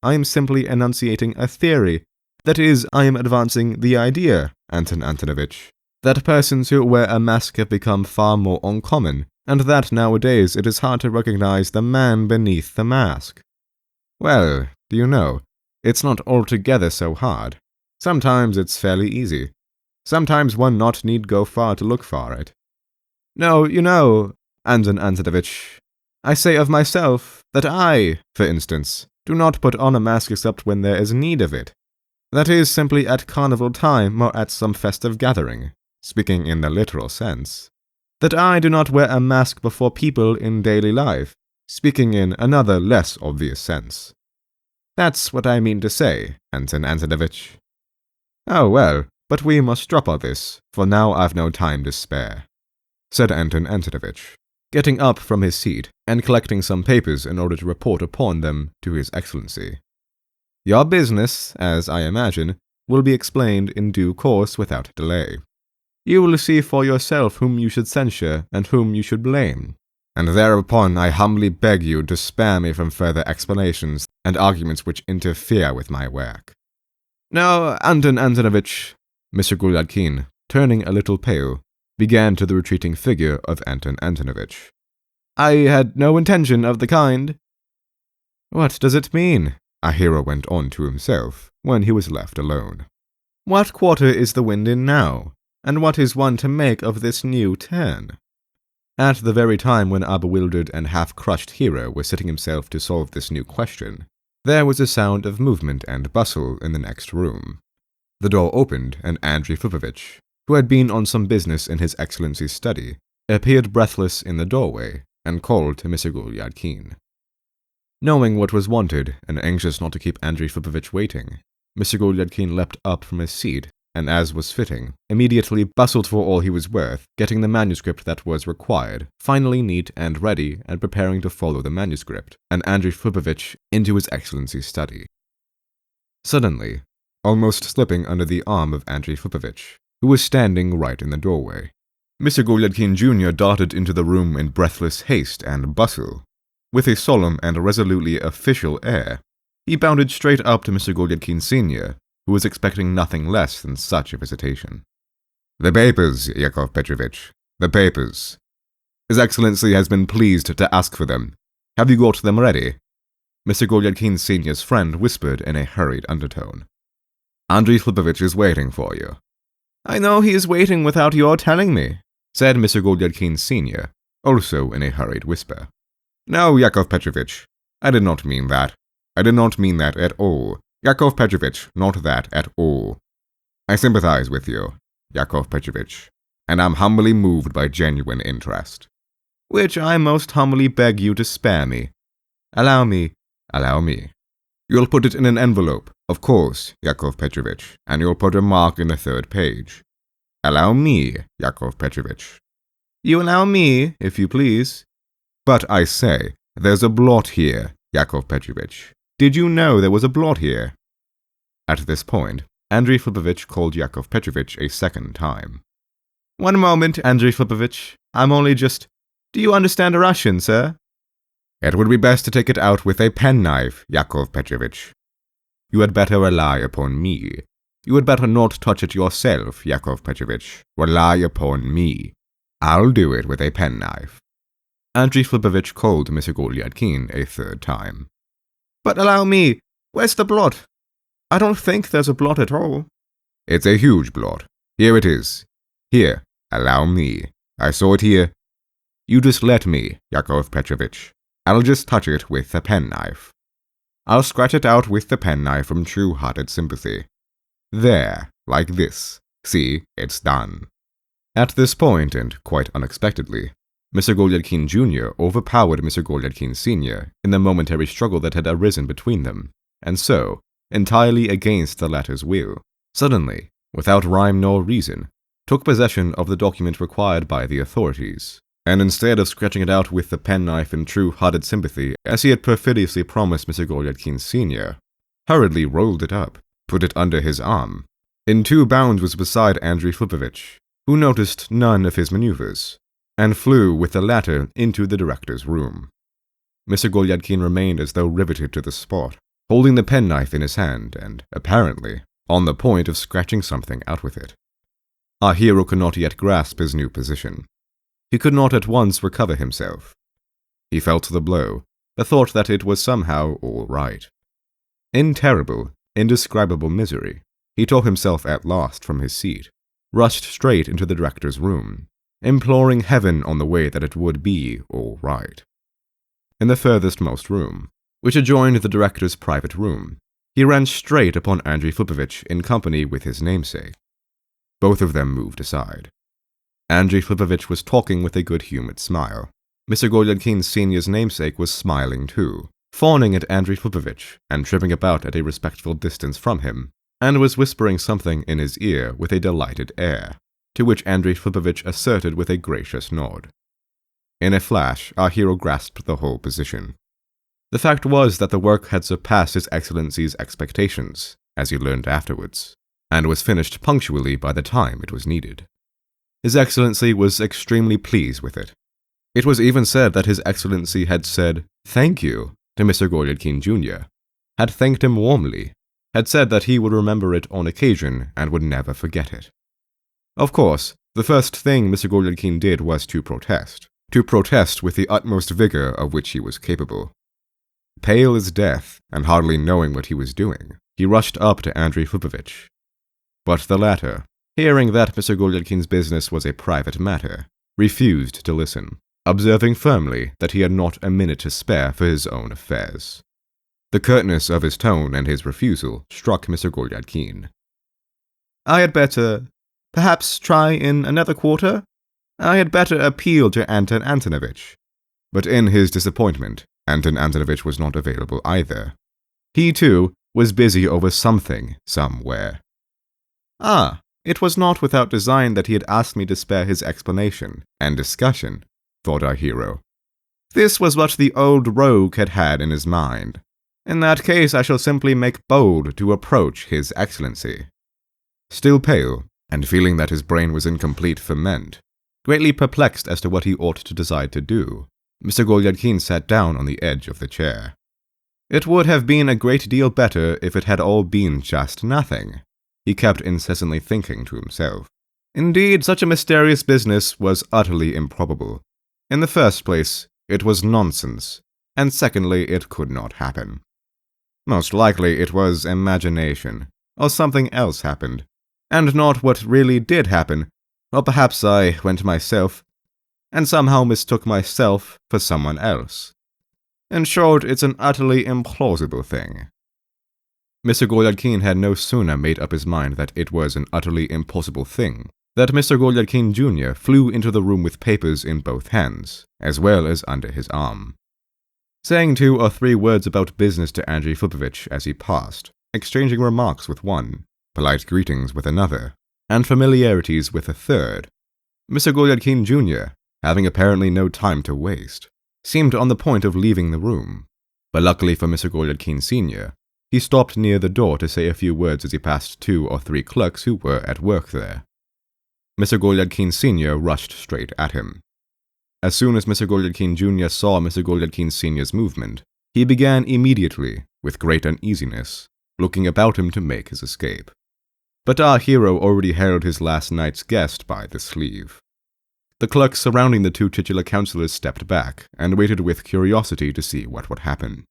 I am simply enunciating a theory. That is, I am advancing the idea, Anton Antonovich, that persons who wear a mask have become far more uncommon, and that nowadays it is hard to recognize the man beneath the mask. Well, do you know, it's not altogether so hard. Sometimes it's fairly easy. Sometimes one not need go far to look for it. No, you know, Anton Antonovich, I say of myself that I, for instance, do not put on a mask except when there is need of it. That is simply at carnival time or at some festive gathering, speaking in the literal sense. That I do not wear a mask before people in daily life, speaking in another less obvious sense. That's what I mean to say, Anton Antonovich. Oh well, but we must drop all this, for now I've no time to spare, said Anton Antonovich, getting up from his seat and collecting some papers in order to report upon them to His Excellency. Your business, as I imagine, will be explained in due course without delay. You will see for yourself whom you should censure and whom you should blame, and thereupon I humbly beg you to spare me from further explanations and arguments which interfere with my work. Now, Anton Antonovich, Mr. Golyadkin, turning a little pale, began to the retreating figure of Anton Antonovich. I had no intention of the kind. What does it mean? Our hero went on to himself, when he was left alone. What quarter is the wind in now, and what is one to make of this new turn? At the very time when our bewildered and half-crushed hero was setting himself to solve this new question, there was a sound of movement and bustle in the next room. The door opened, and Andrei Filipovich, who had been on some business in His Excellency's study, appeared breathless in the doorway, and called to Mr. Golyadkin. Knowing what was wanted, and anxious not to keep Andrei Filipovich waiting, Mr. Golyadkin leapt up from his seat, and as was fitting, immediately bustled for all he was worth, getting the manuscript that was required, finally neat and ready, and preparing to follow the manuscript, and Andrei Filipovich into His Excellency's study. Suddenly, almost slipping under the arm of Andrei Filipovich, who was standing right in the doorway, Mr. Golyadkin Jr. darted into the room in breathless haste and bustle. With a solemn and resolutely official air, he bounded straight up to Mr. Golyadkin Sr., who was expecting nothing less than such a visitation. "The papers, Yakov Petrovich, the papers. His Excellency has been pleased to ask for them. Have you got them ready?" Mr. Golyadkin Sr.'s friend whispered in a hurried undertone. "Andrei Filipovich is waiting for you." "I know he is waiting without your telling me," said Mr. Golyadkin Sr., also in a hurried whisper. "No, Yakov Petrovich, I did not mean that. I did not mean that at all. Yakov Petrovich, not that at all. I sympathize with you, Yakov Petrovich, and am humbly moved by genuine interest, which I most humbly beg you to spare me. Allow me. You'll put it in an envelope, of course, Yakov Petrovich, and you'll put a mark in the 3rd page. Allow me, Yakov Petrovich." "You allow me, if you please." "But I say, there's a blot here, Yakov Petrovich. Did you know there was a blot here?" At this point, Andrei Filipovich called Yakov Petrovich a second time. "One moment, Andrei Filipovich. I'm only just... Do you understand Russian, sir?" "It would be best to take it out with a penknife, Yakov Petrovich. You had better rely upon me. You had better not touch it yourself, Yakov Petrovich. Rely upon me. I'll do it with a penknife." Andrei Filipovich called Mr. Golyadkin a 3rd time. "But allow me. Where's the blot? I don't think there's a blot at all." "It's a huge blot. Here it is. Here, allow me. I saw it here. You just let me, Yakov Petrovich. I'll just touch it with the penknife. I'll scratch it out with the penknife from true-hearted sympathy. There, like this. See, it's done." At this point, and quite unexpectedly, Mr. Golyadkin Jr. overpowered Mr. Golyadkin Sr. in the momentary struggle that had arisen between them, and so, entirely against the latter's will, suddenly, without rhyme nor reason, took possession of the document required by the authorities, and instead of scratching it out with the penknife in true-hearted sympathy as he had perfidiously promised Mr. Golyadkin Sr., hurriedly rolled it up, put it under his arm. In 2 bounds was beside Andrei Filipovich, who noticed none of his maneuvers, and flew with the latter into the director's room. Mr. Golyadkin remained as though riveted to the spot, holding the penknife in his hand and, apparently, on the point of scratching something out with it. Our hero could not yet grasp his new position. He could not at once recover himself. He felt the blow, the thought that it was somehow all right. In terrible, indescribable misery, he tore himself at last from his seat, rushed straight into the director's room, imploring heaven on the way that it would be all right. In the furthest-most room, which adjoined the director's private room, he ran straight upon Andrei Filipovich in company with his namesake. Both of them moved aside. Andrei Filipovich was talking with a good-humored smile. Mr. Golyadkin Sr.'s namesake was smiling too, fawning at Andrei Filipovich and tripping about at a respectful distance from him, and was whispering something in his ear with a delighted air, to which Andrei Filipovich asserted with a gracious nod. In a flash, our hero grasped the whole position. The fact was that the work had surpassed His Excellency's expectations, as he learned afterwards, and was finished punctually by the time it was needed. His Excellency was extremely pleased with it. It was even said that His Excellency had said, "Thank you," to Mr. Golyadkin Jr., had thanked him warmly, had said that he would remember it on occasion and would never forget it. Of course, the first thing Mr. Golyadkin did was to protest with the utmost vigor of which he was capable. Pale as death, and hardly knowing what he was doing, he rushed up to Andrei Filipovich. But the latter, hearing that Mr. Golyadkin's business was a private matter, refused to listen, observing firmly that he had not a minute to spare for his own affairs. The curtness of his tone and his refusal struck Mr. Golyadkin. "I had better, perhaps, try in another quarter? I had better appeal to Anton Antonovich." But in his disappointment, Anton Antonovich was not available either. He, too, was busy over something somewhere. "Ah, It was not without design that he had asked me to spare his explanation and discussion, thought our hero. This was what the old rogue had had in his mind. In that case, I shall simply make bold to approach His Excellency. Still pale, and feeling that his brain was in complete ferment, greatly perplexed as to what he ought to decide to do, Mr. Golyadkin sat down on the edge of the chair. It would have been a great deal better if it had all been just nothing, he kept incessantly thinking to himself. Indeed, such a mysterious business was utterly improbable. In the first place, it was nonsense, and secondly, it could not happen. Most likely it was imagination, or something else happened, and not what really did happen, or perhaps I went myself, and somehow mistook myself for someone else. In short, it's an utterly implausible thing. Mr. Golyadkin had no sooner made up his mind that it was an utterly impossible thing, that Mr. Golyadkin Jr. flew into the room with papers in both hands, as well as under his arm. Saying 2 or 3 words about business to Andrei Filipovich as he passed, exchanging remarks with one, polite greetings with another, and familiarities with a third, Mr. Golyadkin Jr., having apparently no time to waste, seemed on the point of leaving the room, but luckily for Mr. Golyadkin Sr., he stopped near the door to say a few words as he passed 2 or 3 clerks who were at work there. Mr. Golyadkin Sr. rushed straight at him. As soon as Mr. Golyadkin Jr. saw Mr. Golyadkin Sr.'s movement, he began immediately, with great uneasiness, looking about him to make his escape. But our hero already held his last night's guest by the sleeve. The clerks surrounding the 2 titular councillors stepped back and waited with curiosity to see what would happen.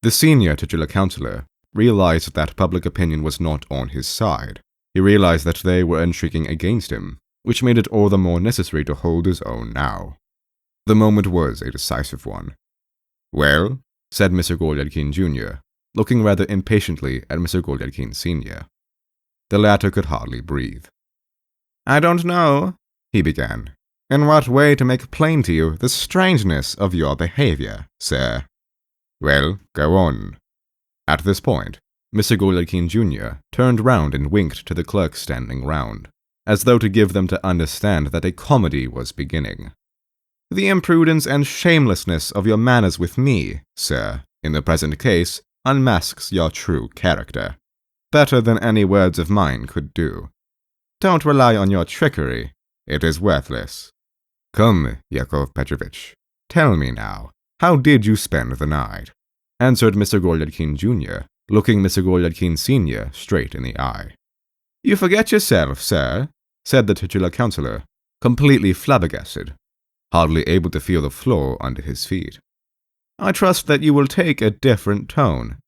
The senior titular councillor realized that public opinion was not on his side. He realized that they were intriguing against him, which made it all the more necessary to hold his own now. The moment was a decisive one. "Well," said Mr. Golyadkin Jr., looking rather impatiently at Mr. Golyadkin Sr. The latter could hardly breathe. "I don't know," he began, "in what way to make plain to you the strangeness of your behavior, sir." "Well, go on." At this point, Mr. Golyadkin Jr. turned round and winked to the clerks standing round, as though to give them to understand that a comedy was beginning. "The imprudence and shamelessness of your manners with me, sir, in the present case, unmasks your true character, better than any words of mine could do. Don't rely on your trickery. It is worthless. Come, Yakov Petrovich, tell me now, how did you spend the night?" answered Mr. Golyadkin Jr., looking Mr. Golyadkin Sr. straight in the eye. "You forget yourself, sir," said the titular councillor, completely flabbergasted, hardly able to feel the floor under his feet. "I trust that you will take a different tone."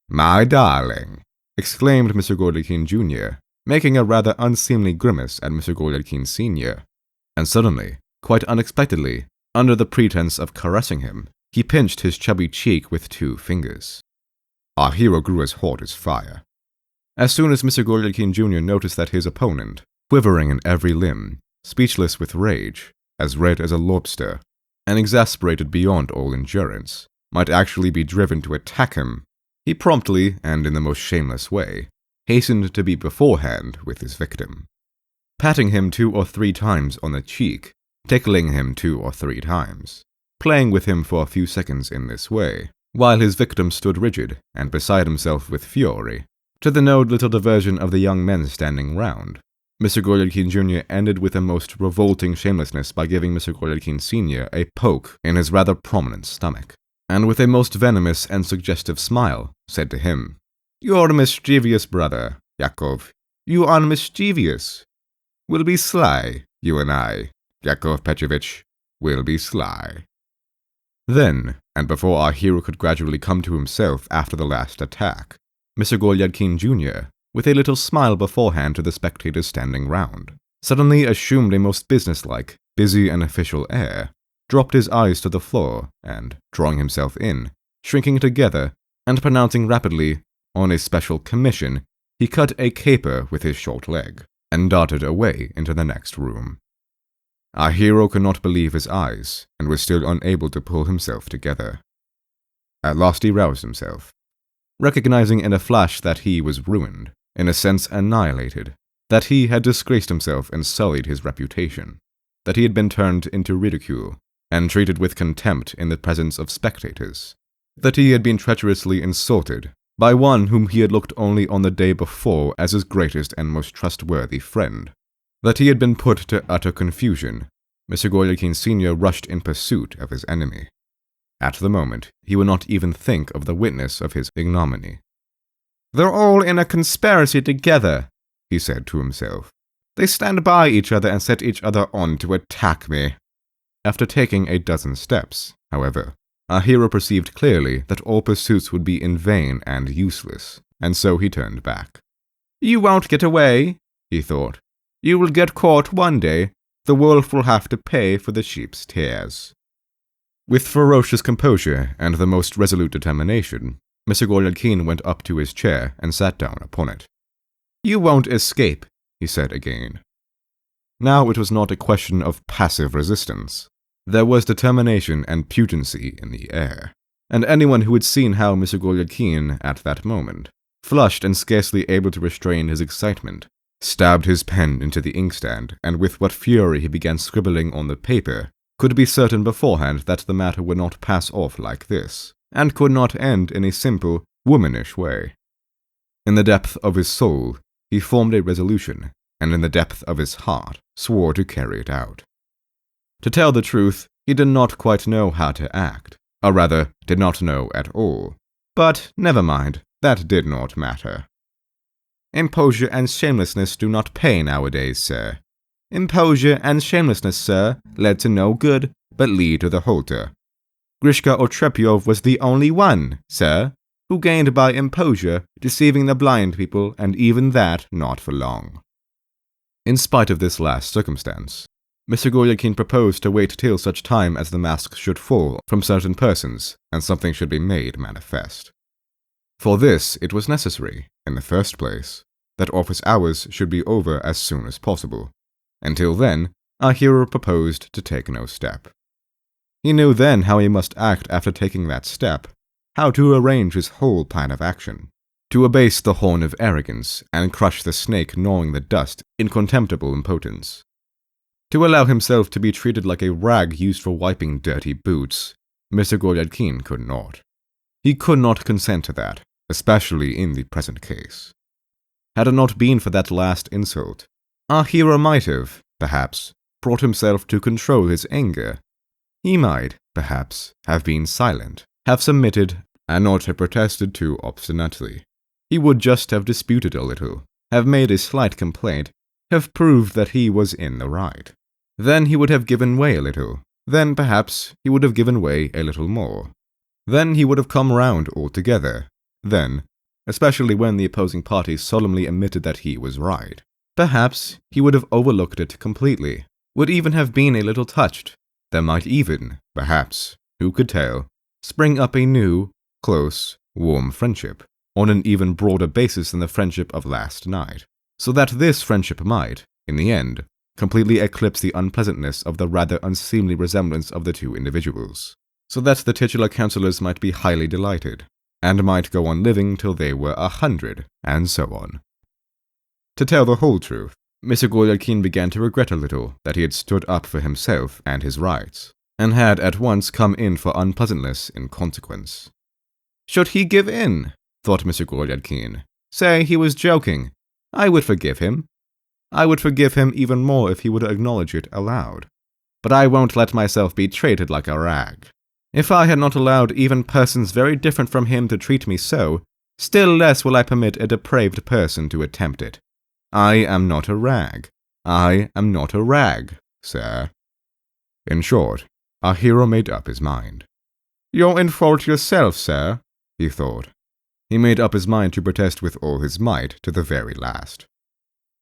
"My darling," exclaimed Mr. Golyadkin Jr., making a rather unseemly grimace at Mr. Golyadkin Sr., and suddenly, quite unexpectedly, under the pretense of caressing him, he pinched his chubby cheek with 2 fingers. Our hero grew as hot as fire. As soon as Mr. Golyadkin Jr. noticed that his opponent, quivering in every limb, speechless with rage, as red as a lobster, and exasperated beyond all endurance, might actually be driven to attack him, he promptly, and in the most shameless way, hastened to be beforehand with his victim. Patting him 2 or 3 times on the cheek, tickling him 2 or 3 times, playing with him for a few seconds in this way, while his victim stood rigid and beside himself with fury, to the no little diversion of the young men standing round, Mr. Golyadkin Jr. ended with a most revolting shamelessness by giving Mr. Golyadkin Sr. a poke in his rather prominent stomach, and with a most venomous and suggestive smile, said to him, "You're a mischievous brother, Yakov. You are mischievous. We'll be sly, you and I, Yakov Petrovich. We'll be sly." Then, and before our hero could gradually come to himself after the last attack, Mr. Golyadkin Jr., with a little smile beforehand to the spectators standing round, suddenly assumed a most businesslike, busy and official air, dropped his eyes to the floor, and, drawing himself in, shrinking together, and pronouncing rapidly, on a special commission, he cut a caper with his short leg, and darted away into the next room. Our hero could not believe his eyes, and was still unable to pull himself together. At last he roused himself, recognizing in a flash that he was ruined, in a sense annihilated, that he had disgraced himself and sullied his reputation, that he had been turned into ridicule and treated with contempt in the presence of spectators, that he had been treacherously insulted by one whom he had looked only on the day before as his greatest and most trustworthy friend, that he had been put to utter confusion. Mr. Golyadkin Sr. rushed in pursuit of his enemy. At the moment, he would not even think of the witness of his ignominy. "They're all in a conspiracy together," he said to himself. "They stand by each other and set each other on to attack me." After taking a dozen steps, however, our hero perceived clearly that all pursuits would be in vain and useless, and so he turned back. "You won't get away," he thought. "You will get caught one day. The wolf will have to pay for the sheep's tears." With ferocious composure and the most resolute determination, Mr. Golyadkin went up to his chair and sat down upon it. "You won't escape," he said again. Now it was not a question of passive resistance. There was determination and pugency in the air, and anyone who had seen how Mr. Golyadkin, at that moment, flushed and scarcely able to restrain his excitement, stabbed his pen into the inkstand, and with what fury he began scribbling on the paper, could be certain beforehand that the matter would not pass off like this, and could not end in a simple, womanish way. In the depth of his soul, he formed a resolution, and in the depth of his heart, swore to carry it out. To tell the truth, he did not quite know how to act, or rather, did not know at all. But never mind, that did not matter. "Imposure and shamelessness do not pay nowadays, sir. Imposure and shamelessness, sir, led to no good, but lead to the halter. Grishka Otrepyov was the only one, sir, who gained by imposure, deceiving the blind people, and even that not for long." In spite of this last circumstance, Mr. Golyadkin proposed to wait till such time as the mask should fall from certain persons, and something should be made manifest. For this it was necessary, in the first place, that office hours should be over as soon as possible. Until then, our hero proposed to take no step. He knew then how he must act after taking that step, how to arrange his whole plan of action, to abase the horn of arrogance and crush the snake gnawing the dust in contemptible impotence. To allow himself to be treated like a rag used for wiping dirty boots, Mr. Golyadkin could not. He could not consent to that, especially in the present case. Had it not been for that last insult, our hero might have, perhaps, brought himself to control his anger. He might, perhaps, have been silent, have submitted, and not have protested too obstinately. He would just have disputed a little, have made a slight complaint, have proved that he was in the right. Then he would have given way a little. Then, perhaps, he would have given way a little more. Then he would have come round altogether. Then, especially when the opposing party solemnly admitted that he was right, perhaps he would have overlooked it completely, would even have been a little touched. There might even, perhaps, who could tell, spring up a new, close, warm friendship, on an even broader basis than the friendship of last night, so that this friendship might, in the end, completely eclipse the unpleasantness of the rather unseemly resemblance of the two individuals, so that the titular councillors might be highly delighted, and might go on living till they were 100, and so on. To tell the whole truth, Mr. Golyadkin began to regret a little that he had stood up for himself and his rights, and had at once come in for unpleasantness in consequence. Should he give in? Thought Mr. Golyadkin. Say he was joking. I would forgive him. I would forgive him even more if he would acknowledge it aloud. But I won't let myself be treated like a rag. If I had not allowed even persons very different from him to treat me so, still less will I permit a depraved person to attempt it. I am not a rag. I am not a rag, sir. In short, our hero made up his mind. You're in fault yourself, sir, he thought. He made up his mind to protest with all his might to the very last.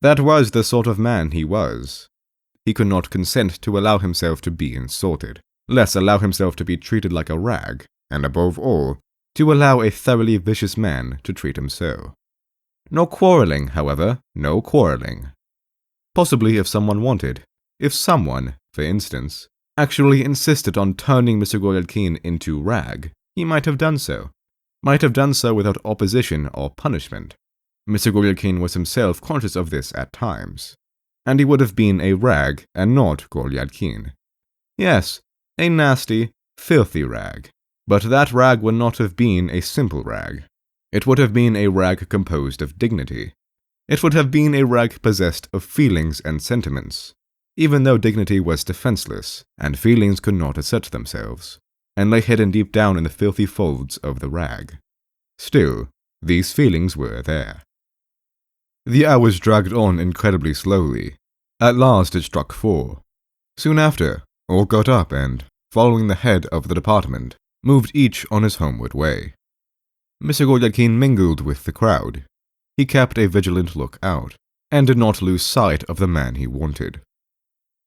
That was the sort of man he was. He could not consent to allow himself to be insulted, less allow himself to be treated like a rag, and above all, to allow a thoroughly vicious man to treat him so. No quarrelling, however, no quarrelling. Possibly if someone wanted, if someone, for instance, actually insisted on turning Mr. Golyadkin into rag, he might have done so without opposition or punishment. Mr. Golyadkin was himself conscious of this at times, and he would have been a rag and not Golyadkin. Yes, a nasty, filthy rag. But that rag would not have been a simple rag. It would have been a rag composed of dignity. It would have been a rag possessed of feelings and sentiments, even though dignity was defenseless, and feelings could not assert themselves, and lay hidden deep down in the filthy folds of the rag. Still, these feelings were there. The hours dragged on incredibly slowly. At last it struck 4. Soon after, all got up and, following the head of the department, moved each on his homeward way. Mr. Golyadkin mingled with the crowd. He kept a vigilant look out, and did not lose sight of the man he wanted.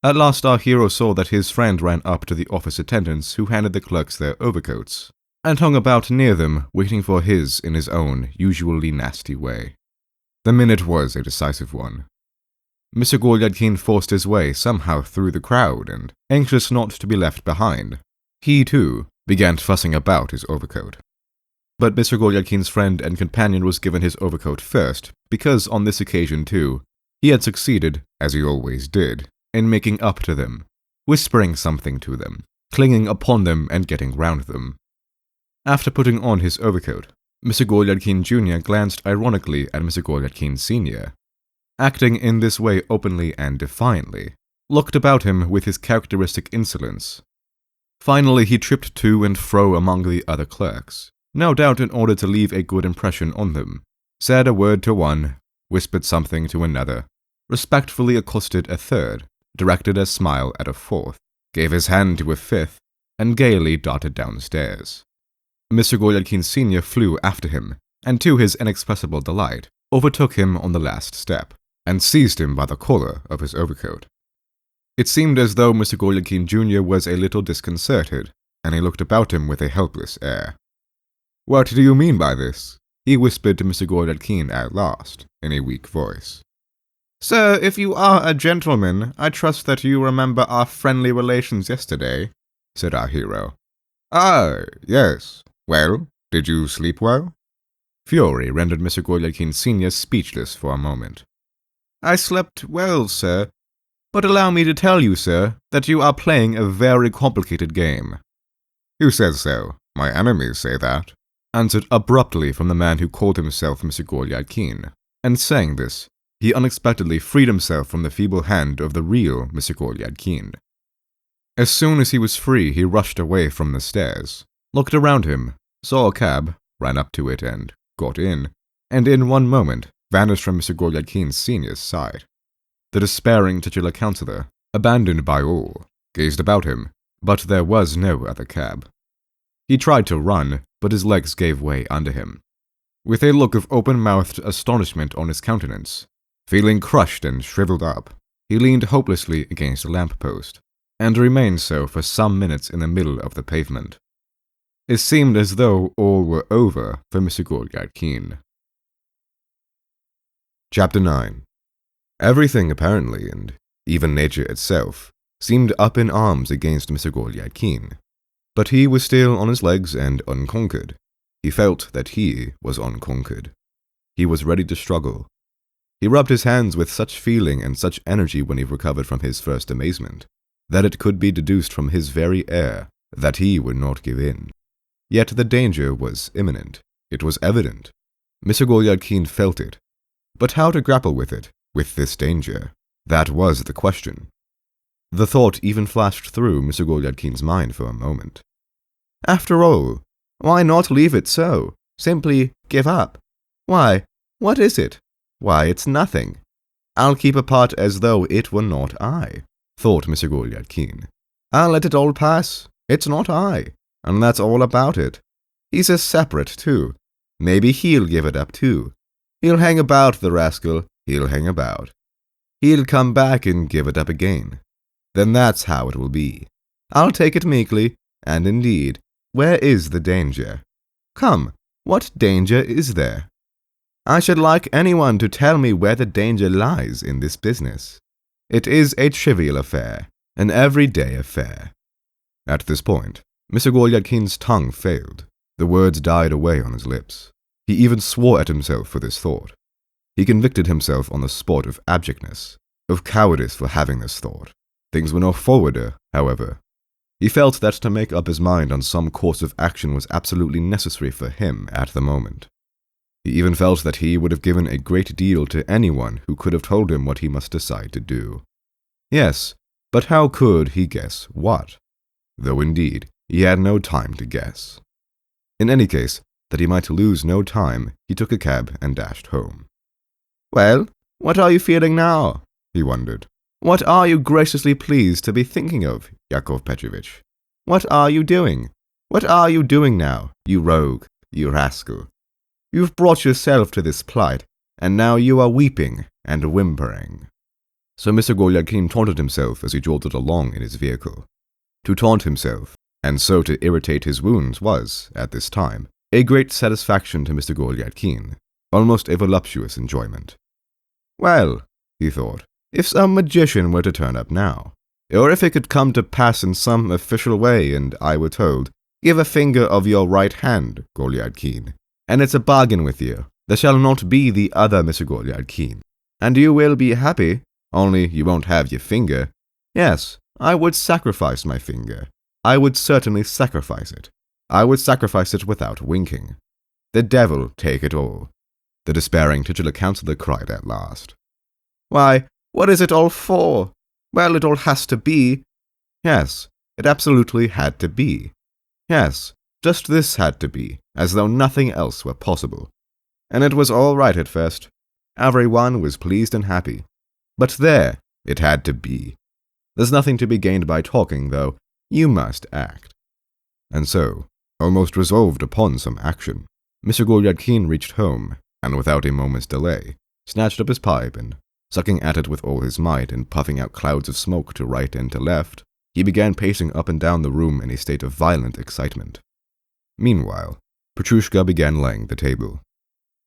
At last our hero saw that his friend ran up to the office attendants who handed the clerks their overcoats, and hung about near them, waiting for his in his own, usually nasty way. The minute was a decisive one. Mr. Golyadkin forced his way somehow through the crowd, and, anxious not to be left behind, he, too, began fussing about his overcoat. But Mr. Golyadkin's friend and companion was given his overcoat first, because on this occasion, too, he had succeeded, as he always did, in making up to them, whispering something to them, clinging upon them and getting round them. After putting on his overcoat, Mr. Golyadkin Jr. glanced ironically at Mr. Golyadkin Sr., acting in this way openly and defiantly, looked about him with his characteristic insolence. Finally, he tripped to and fro among the other clerks, no doubt in order to leave a good impression on them, said a word to one, whispered something to another, respectfully accosted a third, directed a smile at a fourth, gave his hand to a fifth, and gaily darted downstairs. Mr. Golyadkin Sr. flew after him, and to his inexpressible delight, overtook him on the last step, and seized him by the collar of his overcoat. It seemed as though Mr. Golyadkin Jr. was a little disconcerted, and he looked about him with a helpless air. "What do you mean by this?" he whispered to Mr. Golyadkin at last, in a weak voice. "Sir, if you are a gentleman, I trust that you remember our friendly relations yesterday," said our hero. "Ah, yes. Well, did you sleep well?" Fury rendered Mr. Golyadkin Sr. speechless for a moment. "I slept well, sir. But allow me to tell you, sir, that you are playing a very complicated game." "Who says so? My enemies say that," answered abruptly from the man who called himself Mr. Golyadkin, and saying this, he unexpectedly freed himself from the feeble hand of the real Mr. Golyadkin. As soon as he was free, he rushed away from the stairs, looked around him, saw a cab, ran up to it and got in, and in one moment vanished from Mr. Golyadkin Sr.'s sight. The despairing titular councillor, abandoned by all, gazed about him, but there was no other cab. He tried to run, but his legs gave way under him. With a look of open-mouthed astonishment on his countenance, feeling crushed and shriveled up, he leaned hopelessly against a lamp-post, and remained so for some minutes in the middle of the pavement. It seemed as though all were over for Mr. Golyadkin. Chapter 9. Everything apparently, and even nature itself, seemed up in arms against Mr. Golyadkin. But he was still on his legs and unconquered. He felt that he was unconquered. He was ready to struggle. He rubbed his hands with such feeling and such energy when he recovered from his first amazement, that it could be deduced from his very air that he would not give in. Yet the danger was imminent. It was evident. Mr. Golyadkin felt it. But how to grapple with it, with this danger? That was the question. The thought even flashed through Mr. Golyadkin's mind for a moment. After all, why not leave it so? Simply give up. Why, what is it? Why, it's nothing. I'll keep apart as though it were not I, thought Mr. Golyadkin. I'll let it all pass. It's not I, and that's all about it. He's a separate, too. Maybe he'll give it up, too. He'll hang about, the rascal. He'll hang about. He'll come back and give it up again. Then that's how it will be. I'll take it meekly, and indeed, where is the danger? Come, what danger is there? I should like anyone to tell me where the danger lies in this business. It is a trivial affair, an everyday affair. At this point, Mr. Golyadkin's tongue failed. The words died away on his lips. He even swore at himself for this thought. He convicted himself on the spot of abjectness, of cowardice for having this thought. Things were no forwarder, however. He felt that to make up his mind on some course of action was absolutely necessary for him at the moment. He even felt that he would have given a great deal to anyone who could have told him what he must decide to do. Yes, but how could he guess what? Though indeed, he had no time to guess. In any case, that he might lose no time, he took a cab and dashed home. "Well, what are you feeling now?" he wondered. "What are you graciously pleased to be thinking of, Yakov Petrovitch? What are you doing? What are you doing now, you rogue, you rascal? You've brought yourself to this plight, and now you are weeping and whimpering." So Mr. Golyadkin taunted himself as he jolted along in his vehicle. To taunt himself, and so to irritate his wounds, was, at this time, a great satisfaction to Mr. Golyadkin, almost a voluptuous enjoyment. Well, he thought, if some magician were to turn up now, or if it could come to pass in some official way, and I were told, "Give a finger of your right hand, Golyadkin, and it's a bargain with you. There shall not be the other Mr. Golyadkin, and you will be happy, only you won't have your finger." Yes, I would sacrifice my finger. I would certainly sacrifice it. I would sacrifice it without winking. The devil take it all, the despairing titular councillor cried at last. "Why, what is it all for? Well, it all has to be." Yes, it absolutely had to be. Yes, just this had to be, as though nothing else were possible. And it was all right at first. Everyone was pleased and happy. But there, it had to be. There's nothing to be gained by talking, though. You must act. And so, almost resolved upon some action, Mr. Golyadkin reached home, and without a moment's delay, snatched up his pipe and, sucking at it with all his might and puffing out clouds of smoke to right and to left, he began pacing up and down the room in a state of violent excitement. Meanwhile, Petrushka began laying the table.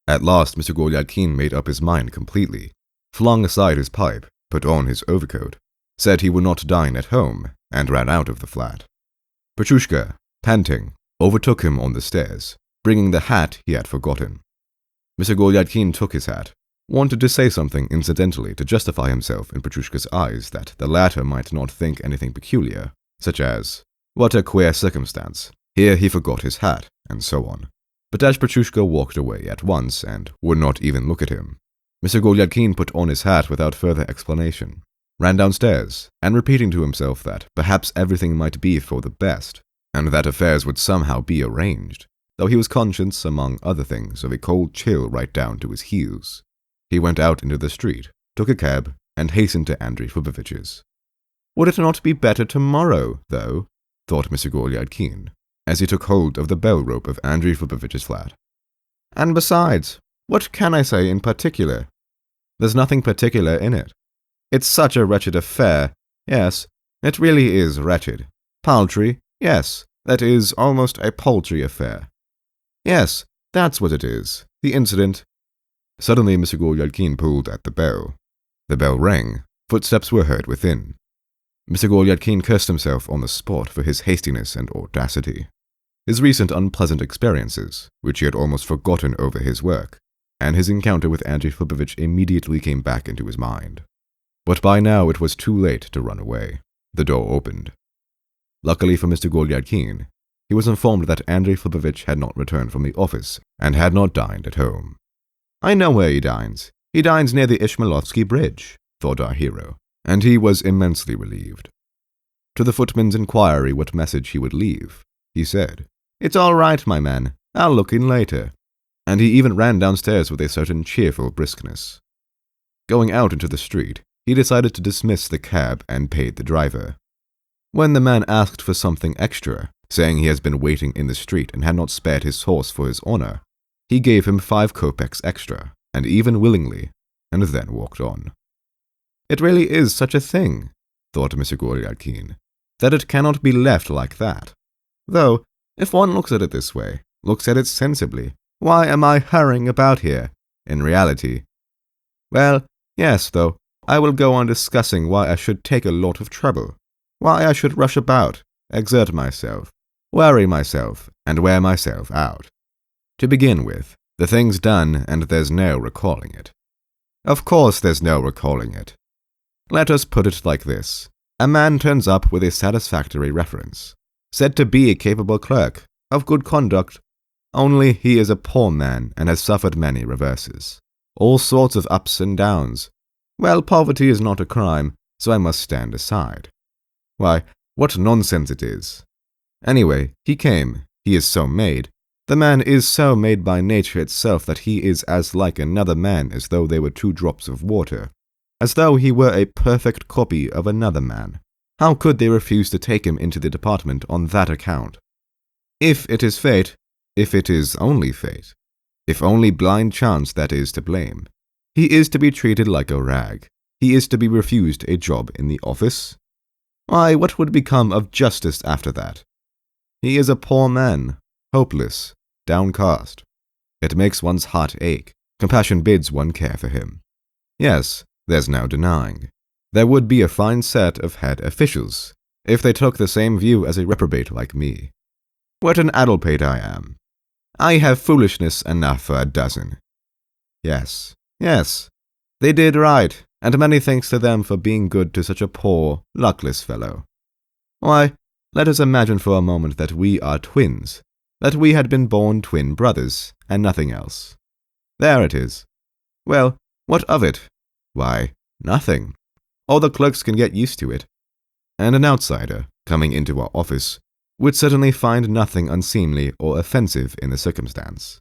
At last Mr. Golyadkin made up his mind completely, flung aside his pipe, put on his overcoat, said he would not dine at home, and ran out of the flat. Petrushka, panting, overtook him on the stairs, bringing the hat he had forgotten. Mr. Golyadkin took his hat, wanted to say something incidentally to justify himself in Petrushka's eyes that the latter might not think anything peculiar, such as, "What a queer circumstance, here he forgot his hat," and so on. But as Petrushka walked away at once and would not even look at him, Mr. Golyadkin put on his hat without further explanation, ran downstairs, and repeating to himself that perhaps everything might be for the best, and that affairs would somehow be arranged, though he was conscious, among other things, of a cold chill right down to his heels, he went out into the street, took a cab, and hastened to Andrei Filipovitch's. Would it not be better tomorrow, though? Thought Mr. Golyadkin, as he took hold of the bell rope of Andrei Filipovitch's flat. And besides, what can I say in particular? There's nothing particular in it. It's such a wretched affair. Yes, it really is wretched. Paltry, yes, that is almost a paltry affair. Yes, that's what it is, the incident. Suddenly Mr. Golyadkin pulled at the bell. The bell rang, footsteps were heard within. Mr. Golyadkin cursed himself on the spot for his hastiness and audacity. His recent unpleasant experiences, which he had almost forgotten over his work, and his encounter with Andrei Filipovitch immediately came back into his mind. But by now it was too late to run away. The door opened. Luckily for Mr. Golyadkin, he was informed that Andrei Filipovitch had not returned from the office and had not dined at home. I know where he dines. He dines near the Ishmailovsky Bridge, thought our hero, and he was immensely relieved. To the footman's inquiry what message he would leave, he said, "It's all right, my man. I'll look in later." And he even ran downstairs with a certain cheerful briskness. Going out into the street, he decided to dismiss the cab and paid the driver. When the man asked for something extra, saying he has been waiting in the street and had not spared his horse for his honor, he gave him 5 kopecks extra, and even willingly, and then walked on. It really is such a thing, thought Mr. Golyadkin, that it cannot be left like that. Though, if one looks at it this way, looks at it sensibly, why am I hurrying about here, in reality? Well, yes, though, I will go on discussing why I should take a lot of trouble, why I should rush about, exert myself, worry myself, and wear myself out. To begin with, the thing's done and there's no recalling it. Of course there's no recalling it. Let us put it like this. A man turns up with a satisfactory reference, said to be a capable clerk, of good conduct, only he is a poor man and has suffered many reverses. All sorts of ups and downs. Well, poverty is not a crime, so I must stand aside. Why, what nonsense it is. Anyway, he came. He is so made. The man is so made by nature itself that he is as like another man as though they were 2 drops of water, as though he were a perfect copy of another man. How could they refuse to take him into the department on that account? If it is fate, if it is only fate, if only blind chance that is to blame, he is to be treated like a rag. He is to be refused a job in the office. Why, what would become of justice after that? He is a poor man, hopeless, downcast. It makes one's heart ache. Compassion bids one care for him. Yes, there's no denying. There would be a fine set of head officials, if they took the same view as a reprobate like me. What an addlepate I am. I have foolishness enough for a dozen. Yes, they did right, and many thanks to them for being good to such a poor, luckless fellow. Why, let us imagine for a moment that we are twins, that we had been born twin brothers, and nothing else. There it is. Well, what of it? Why, nothing. All the clerks can get used to it. And an outsider, coming into our office, would certainly find nothing unseemly or offensive in the circumstance.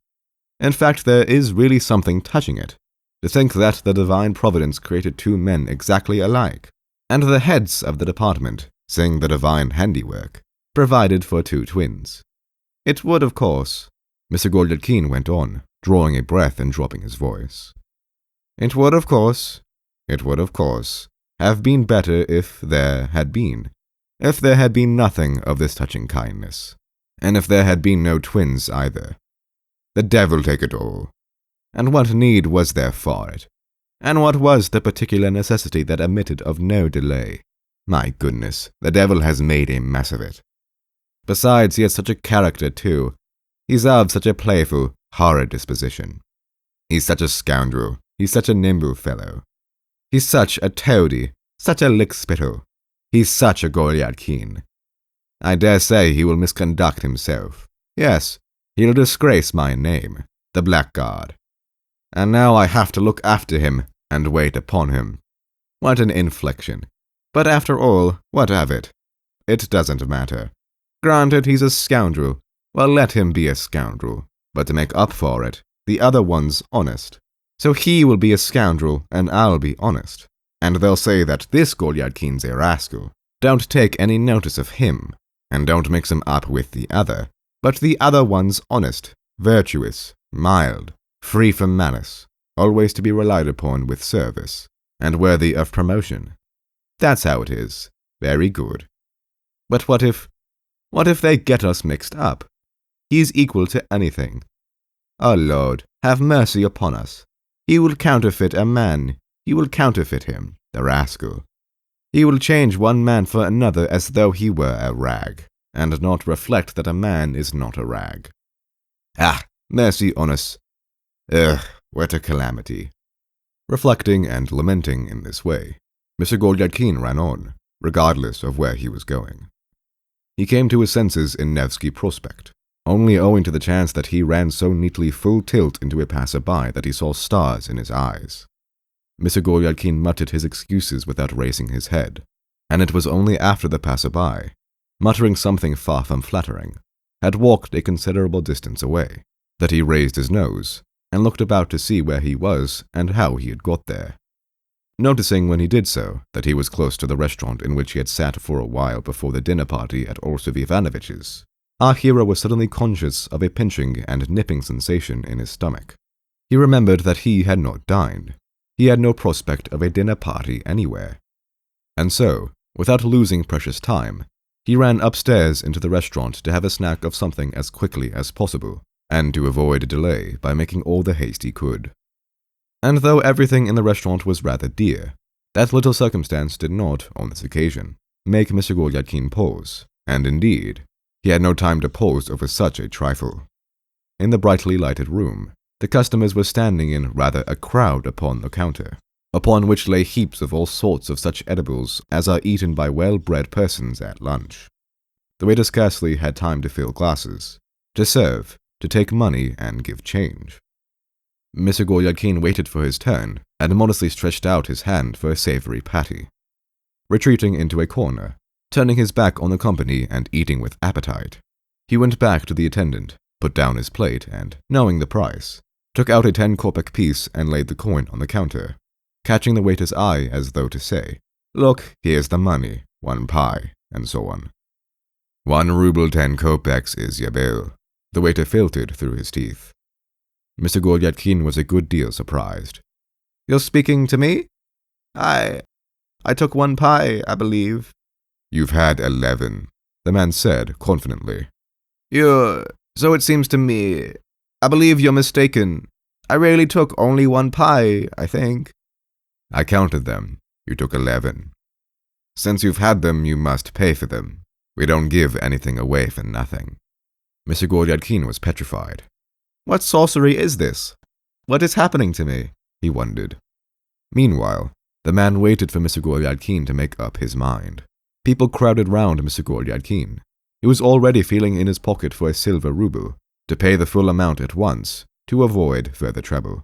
In fact, there is really something touching it, to think that the divine providence created 2 men exactly alike, and the heads of the department, seeing the divine handiwork, provided for 2 twins. It would, of course, Mr. Golyadkin went on, drawing a breath and dropping his voice. It would, of course, have been better if there had been nothing of this touching kindness, and if there had been no twins either. The devil take it all. And what need was there for it? And what was the particular necessity that admitted of no delay? My goodness, the devil has made a mess of it. Besides, he has such a character, too. He's of such a playful, horrid disposition. He's such a scoundrel. He's such a nimble fellow. He's such a toady, such a lick-spittle. He's such a Golyadkin. I dare say he will misconduct himself. Yes, he'll disgrace my name, the blackguard. And now I have to look after him and wait upon him. What an infliction. But after all, what of it? It doesn't matter. Granted, he's a scoundrel. Well, let him be a scoundrel. But to make up for it, the other one's honest. So he will be a scoundrel, and I'll be honest. And they'll say that this Golyadkin's a rascal. Don't take any notice of him, and don't mix him up with the other. But the other one's honest, virtuous, mild, free from malice, always to be relied upon with service, and worthy of promotion. That's how it is. Very good. But what if they get us mixed up? He's equal to anything. Oh Lord, have mercy upon us. He will counterfeit a man. He will counterfeit him, the rascal. He will change one man for another as though he were a rag, and not reflect that a man is not a rag. Ah, mercy on us. Ugh, what a calamity. Reflecting and lamenting in this way, Mr. Golyadkin ran on, regardless of where he was going. He came to his senses in Nevsky Prospect, only owing to the chance that he ran so neatly full tilt into a passer-by that he saw stars in his eyes. Mr. Golyadkin muttered his excuses without raising his head, and it was only after the passer-by, muttering something far from flattering, had walked a considerable distance away, that he raised his nose and looked about to see where he was and how he had got there. Noticing when he did so that he was close to the restaurant in which he had sat for a while before the dinner party at Orsov Ivanovitch's, our hero was suddenly conscious of a pinching and nipping sensation in his stomach. He remembered that he had not dined. He had no prospect of a dinner party anywhere. And so, without losing precious time, he ran upstairs into the restaurant to have a snack of something as quickly as possible, and to avoid delay by making all the haste he could. And though everything in the restaurant was rather dear, that little circumstance did not, on this occasion, make Mr. Golyadkin pause, and indeed, he had no time to pause over such a trifle. In the brightly lighted room, The customers were standing in rather a crowd upon the counter, upon which lay heaps of all sorts of such edibles as are eaten by well-bred persons at lunch. The waiter scarcely had time to fill glasses, to serve, to take money and give change. Mr. Golyadkin waited for his turn and modestly stretched out his hand for a savory patty. Retreating into a corner, turning his back on the company and eating with appetite, he went back to the attendant, put down his plate and, knowing the price, took out a 10-kopeck piece and laid the coin on the counter, catching the waiter's eye as though to say, "Look, here's the money, 1 pie," and so on. 1 ruble 10 kopecks is your bill, the waiter filtered through his teeth. Mr. Golyadkin was a good deal surprised. "You're speaking to me? I took 1 pie, I believe." "You've had 11, the man said confidently. So it seems to me. I believe you're mistaken. I really took only 1 pie, I think." "I counted them. You took 11. Since you've had them, you must pay for them. We don't give anything away for nothing." Mr. Golyadkin was petrified. What sorcery is this? What is happening to me? He wondered. Meanwhile, the man waited for Mr. Golyadkin to make up his mind. People crowded round Mr. Golyadkin. He was already feeling in his pocket for a silver ruble, to pay the full amount at once, to avoid further trouble.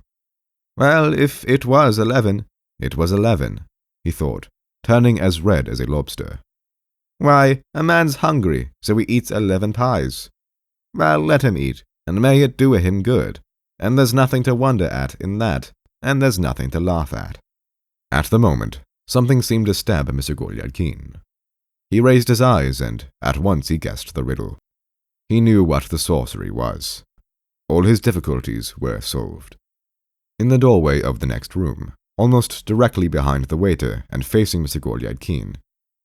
Well, if it was 11, it was 11, he thought, turning as red as a lobster. Why, a man's hungry, so he eats 11 pies. Well, let him eat, and may it do him good, and there's nothing to wonder at in that, and there's nothing to laugh at. At the moment, something seemed to stab Mr. Golyadkin. He raised his eyes, and at once he guessed the riddle. He knew what the sorcery was. All his difficulties were solved. In the doorway of the next room, almost directly behind the waiter and facing Mr. Golyadkin,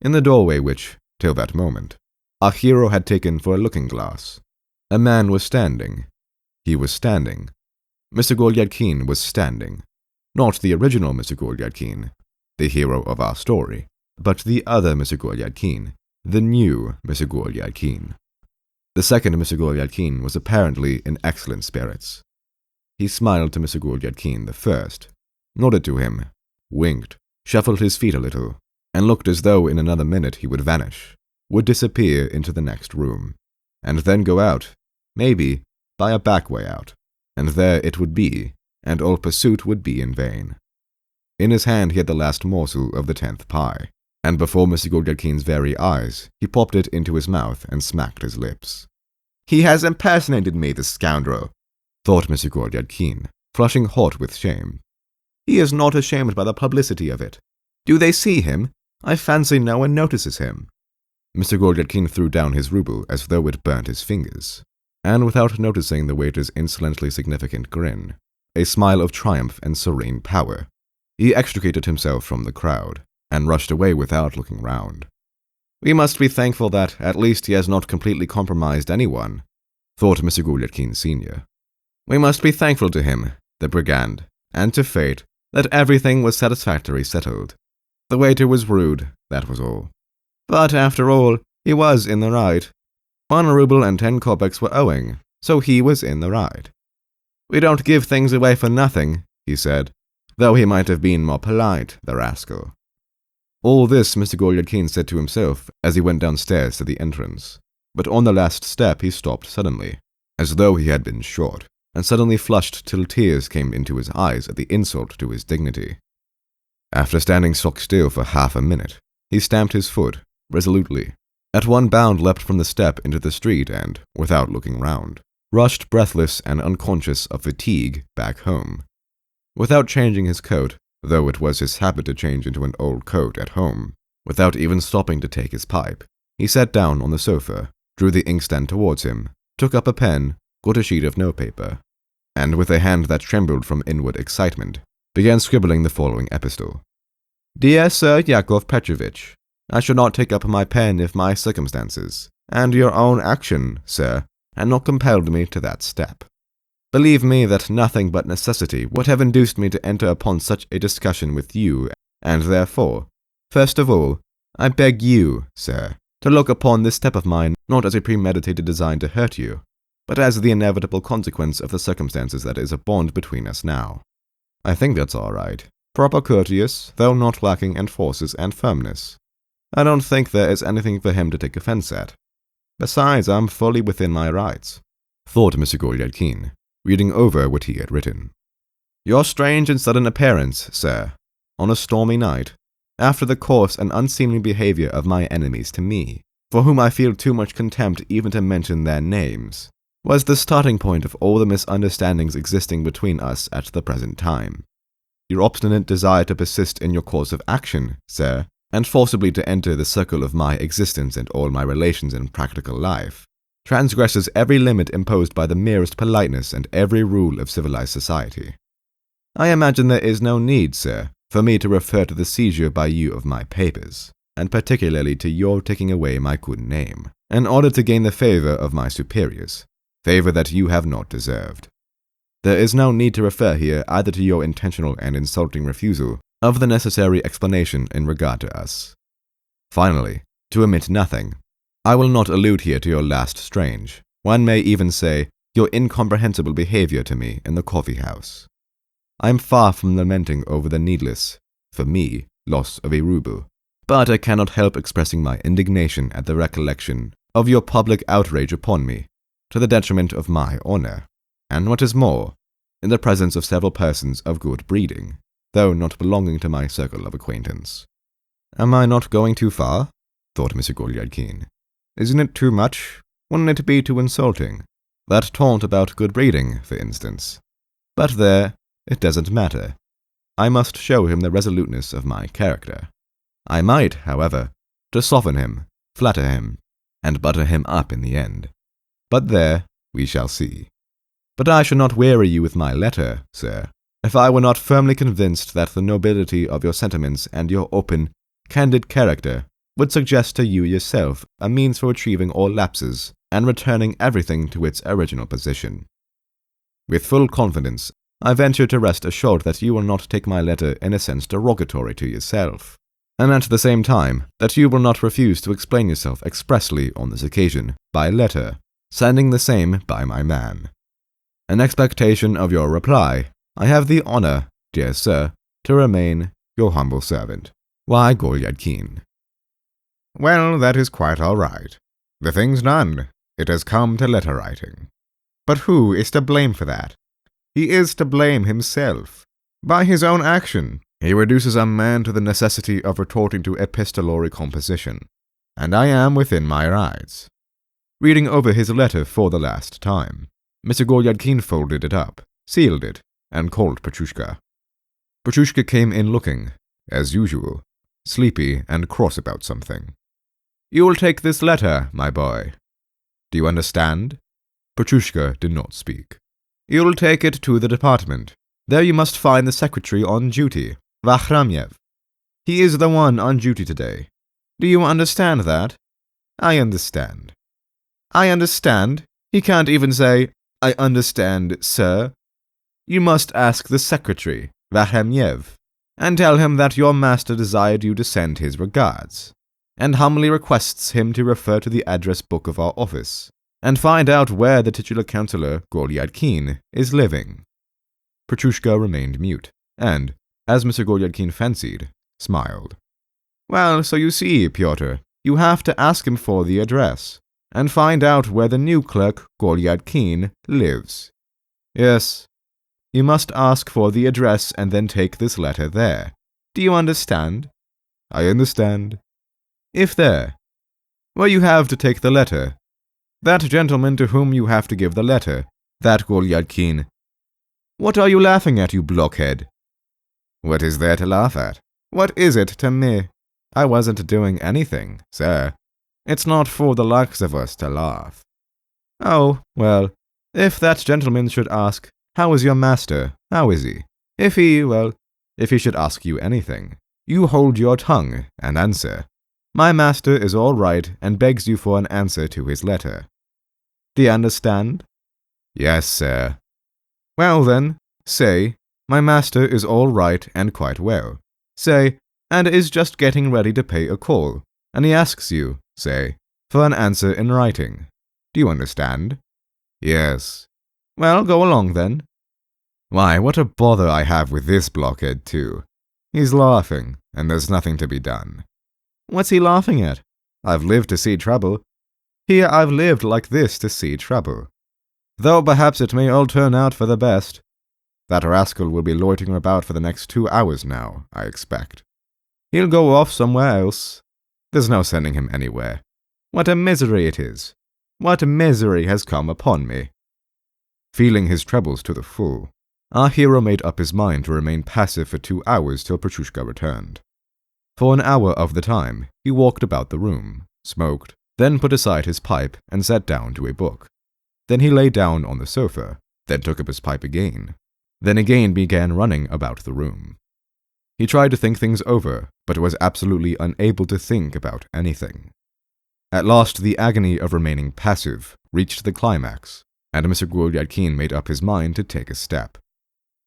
in the doorway which, till that moment, our hero had taken for a looking-glass, a man was standing. He was standing. Mr. Golyadkin was standing. Not the original Mr. Golyadkin, the hero of our story, but the other Mr. Golyadkin, the new Mr. Golyadkin. The second Mr. Golyadkin was apparently in excellent spirits. He smiled to Mr. Golyadkin the first, nodded to him, winked, shuffled his feet a little, and looked as though in another minute he would vanish, would disappear into the next room, and then go out, maybe, by a back way out, and there it would be, and all pursuit would be in vain. In his hand he had the last morsel of the 10th pie, and before Mr. Golyadkin's very eyes, he popped it into his mouth and smacked his lips. He has impersonated me, the scoundrel, thought Mr. Golyadkin, flushing hot with shame. He is not ashamed by the publicity of it. Do they see him? I fancy no one notices him. Mr. Golyadkin threw down his ruble as though it burnt his fingers, and without noticing the waiter's insolently significant grin, a smile of triumph and serene power, he extricated himself from the crowd, and rushed away without looking round. We must be thankful that at least he has not completely compromised anyone, thought Mr. Golyadkin Sr. We must be thankful to him, the brigand, and to fate, that everything was satisfactorily settled. The waiter was rude, that was all. But after all, he was in the right. 1 ruble and 10 kopecks were owing, so he was in the right. We don't give things away for nothing, he said, though he might have been more polite, the rascal. All this Mr. Golyadkin said to himself as he went downstairs to the entrance, but on the last step he stopped suddenly, as though he had been shot, and suddenly flushed till tears came into his eyes at the insult to his dignity. After standing stock-still for half a minute, he stamped his foot, resolutely, at one bound leapt from the step into the street and, without looking round, rushed breathless and unconscious of fatigue back home. Without changing his coat, though it was his habit to change into an old coat at home, without even stopping to take his pipe, he sat down on the sofa, drew the inkstand towards him, took up a pen, got a sheet of notepaper, and with a hand that trembled from inward excitement, began scribbling the following epistle. Dear Sir Yakov Petrovitch, I should not take up my pen if my circumstances, and your own action, sir, had not compelled me to that step. Believe me that nothing but necessity would have induced me to enter upon such a discussion with you, and therefore, first of all, I beg you, sir, to look upon this step of mine not as a premeditated design to hurt you, but as the inevitable consequence of the circumstances that is a bond between us now. I think that's all right. Proper courteous, though not lacking in forces and firmness. I don't think there is anything for him to take offense at. Besides, I'm fully within my rights, thought Mr. Golyadkin, reading over what he had written. Your strange and sudden appearance, sir, on a stormy night, after the coarse and unseemly behavior of my enemies to me, for whom I feel too much contempt even to mention their names, was the starting point of all the misunderstandings existing between us at the present time. Your obstinate desire to persist in your course of action, sir, and forcibly to enter the circle of my existence and all my relations in practical life, transgresses every limit imposed by the merest politeness and every rule of civilized society. I imagine there is no need, sir, for me to refer to the seizure by you of my papers, and particularly to your taking away my good name, in order to gain the favor of my superiors, favor that you have not deserved. There is no need to refer here either to your intentional and insulting refusal of the necessary explanation in regard to us. Finally, to omit nothing, I will not allude here to your last strange, one may even say, your incomprehensible behavior to me in the coffee-house. I am far from lamenting over the needless, for me, loss of a rouble, but I cannot help expressing my indignation at the recollection of your public outrage upon me, to the detriment of my honor, and what is more, in the presence of several persons of good breeding, though not belonging to my circle of acquaintance. Am I not going too far? Thought Mr. Golyadkin. Isn't it too much? Wouldn't it be too insulting? That taunt about good breeding, for instance. But there, it doesn't matter. I must show him the resoluteness of my character. I might, however, to soften him, flatter him, and butter him up in the end. But there, we shall see. But I should not weary you with my letter, sir, if I were not firmly convinced that the nobility of your sentiments and your open, candid character would suggest to you yourself a means for retrieving all lapses and returning everything to its original position. With full confidence, I venture to rest assured that you will not take my letter in a sense derogatory to yourself, and at the same time that you will not refuse to explain yourself expressly on this occasion by letter, sending the same by my man. In expectation of your reply, I have the honor, dear sir, to remain your humble servant, Y. Golyadkin. Well, that is quite all right. The thing's done. It has come to letter writing. But who is to blame for that? He is to blame himself. By his own action, he reduces a man to the necessity of retorting to epistolary composition, and I am within my rights. Reading over his letter for the last time, Mr. Golyadkin folded it up, sealed it, and called Petrushka. Petrushka came in looking, as usual, sleepy and cross about something. You will take this letter, my boy. Do you understand? Petrushka did not speak. You will take it to the department. There you must find the secretary on duty, Vakhramyev. He is the one on duty today. Do you understand that? I understand. I understand? He can't even say, I understand, sir. You must ask the secretary, Vakhramyev, and tell him that your master desired you to send his regards, and humbly requests him to refer to the address book of our office, and find out where the titular councillor, Golyadkin, is living. Petrushka remained mute, and, as Mr. Golyadkin fancied, smiled. Well, so you see, Pyotr, you have to ask him for the address, and find out where the new clerk, Golyadkin, lives. Yes, you must ask for the address and then take this letter there. Do you understand? I understand. If there, where you have to take the letter, that gentleman to whom you have to give the letter, that Golyadkin. What are you laughing at, you blockhead? What is there to laugh at? What is it to me? I wasn't doing anything, sir. It's not for the likes of us to laugh. Oh, well, if that gentleman should ask, how is your master? How is he? If he should ask you anything, you hold your tongue and answer. My master is all right and begs you for an answer to his letter. Do you understand? Yes, sir. Well then, say, my master is all right and quite well. Say, and is just getting ready to pay a call, and he asks you, say, for an answer in writing. Do you understand? Yes. Well, go along then. Why, what a bother I have with this blockhead, too. He's laughing, and there's nothing to be done. What's he laughing at? I've lived to see trouble. Here I've lived like this to see trouble. Though perhaps it may all turn out for the best. That rascal will be loitering about for the next 2 hours now, I expect. He'll go off somewhere else. There's no sending him anywhere. What a misery it is. What misery has come upon me. Feeling his troubles to the full, our hero made up his mind to remain passive for 2 hours till Petrushka returned. For an hour of the time, he walked about the room, smoked, then put aside his pipe and sat down to a book. Then he lay down on the sofa, then took up his pipe again, then again began running about the room. He tried to think things over, but was absolutely unable to think about anything. At last, the agony of remaining passive reached the climax, and Mr. Golyadkin made up his mind to take a step.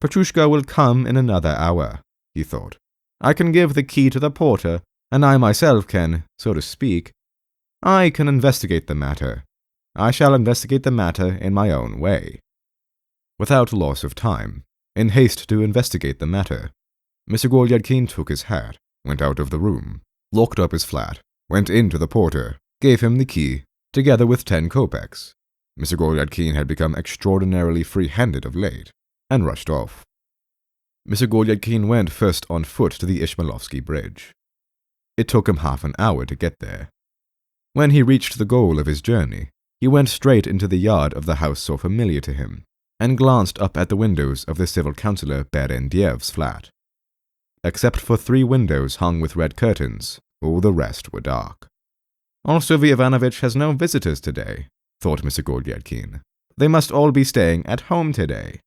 Petrushka will come in another hour, he thought. I can give the key to the porter, and I myself can, so to speak. I can investigate the matter. I shall investigate the matter in my own way. Without loss of time, in haste to investigate the matter, Mr. Golyadkin took his hat, went out of the room, locked up his flat, went in to the porter, gave him the key, together with 10 kopecks. Mr. Golyadkin had become extraordinarily free-handed of late, and rushed off. Mr. Golyadkin went first on foot to the Ishmailovsky Bridge. It took him half an hour to get there. When he reached the goal of his journey, he went straight into the yard of the house so familiar to him, and glanced up at the windows of the civil councillor Berendiev's flat. Except for 3 windows hung with red curtains, all the rest were dark. Alsovy Ivanovitch has no visitors today, thought Mr. Golyadkin. They must all be staying at home today.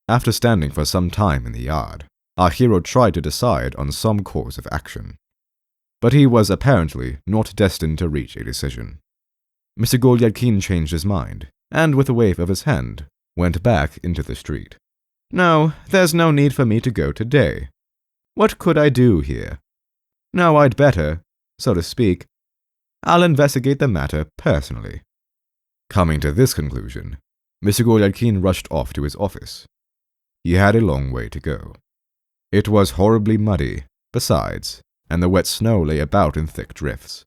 After standing for some time in the yard, our hero tried to decide on some course of action. But he was apparently not destined to reach a decision. Mr. Golyadkin changed his mind, and with a wave of his hand, went back into the street. No, there's no need for me to go today. What could I do here? No, I'd better, so to speak. I'll investigate the matter personally. Coming to this conclusion, Mr. Golyadkin rushed off to his office. He had a long way to go. It was horribly muddy, besides, and the wet snow lay about in thick drifts.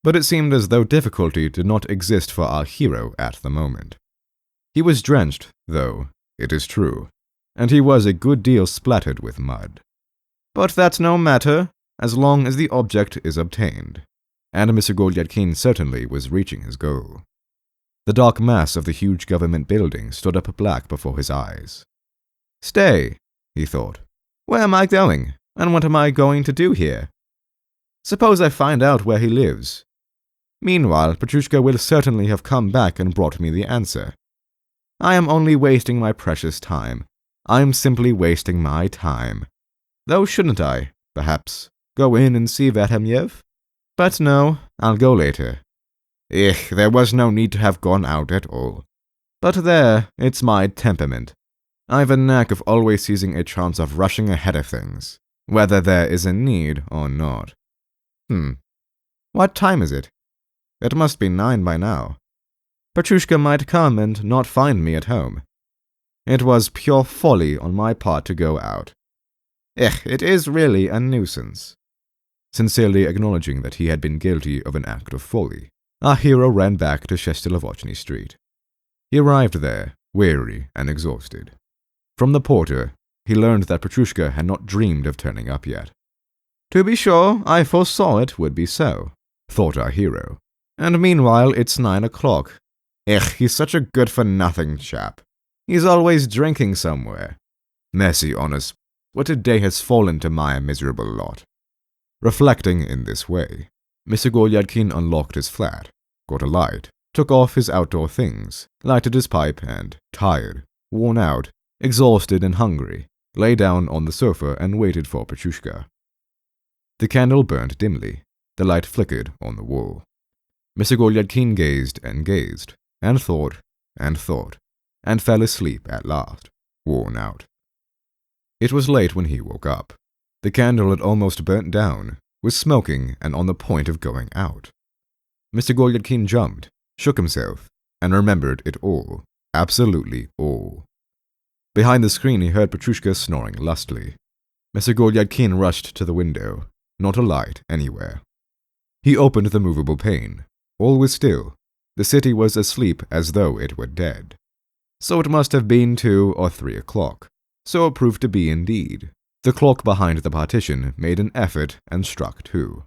But it seemed as though difficulty did not exist for our hero at the moment. He was drenched, though, it is true, and he was a good deal splattered with mud. But that's no matter, as long as the object is obtained, and Mr. Golyadkin certainly was reaching his goal. The dark mass of the huge government building stood up black before his eyes. Stay, he thought. Where am I going, and what am I going to do here? Suppose I find out where he lives. Meanwhile, Petrushka will certainly have come back and brought me the answer. I am only wasting my precious time. I am simply wasting my time. Though shouldn't I, perhaps, go in and see Vertemyev? But no, I'll go later. There was no need to have gone out at all. But there, it's my temperament. I've a knack of always seizing a chance of rushing ahead of things, whether there is a need or not. What time is it? It must be 9 by now. Petrushka might come and not find me at home. It was pure folly on my part to go out. It is really a nuisance. Sincerely acknowledging that he had been guilty of an act of folly, our hero ran back to Shestilovochny Street. He arrived there, weary and exhausted. From the porter, he learned that Petrushka had not dreamed of turning up yet. To be sure, I foresaw it would be so, thought our hero. And meanwhile it's 9 o'clock. He's such a good-for-nothing chap. He's always drinking somewhere. Mercy on us, what a day has fallen to my miserable lot. Reflecting in this way, Mr. Golyadkin unlocked his flat, got a light, took off his outdoor things, lighted his pipe, and, tired, worn out, exhausted and hungry, lay down on the sofa and waited for Petrushka. The candle burned dimly, the light flickered on the wall. Mr. Golyadkin gazed, and thought, and fell asleep at last, worn out. It was late when he woke up. The candle had almost burnt down, was smoking and on the point of going out. Mr. Golyadkin jumped, shook himself, and remembered it all, absolutely all. Behind the screen he heard Petrushka snoring lustily. Mr. Golyadkin rushed to the window, not a light anywhere. He opened the movable pane. All was still. The city was asleep as though it were dead. So it must have been 2 or 3 o'clock. So it proved to be indeed. The clock behind the partition made an effort and struck 2.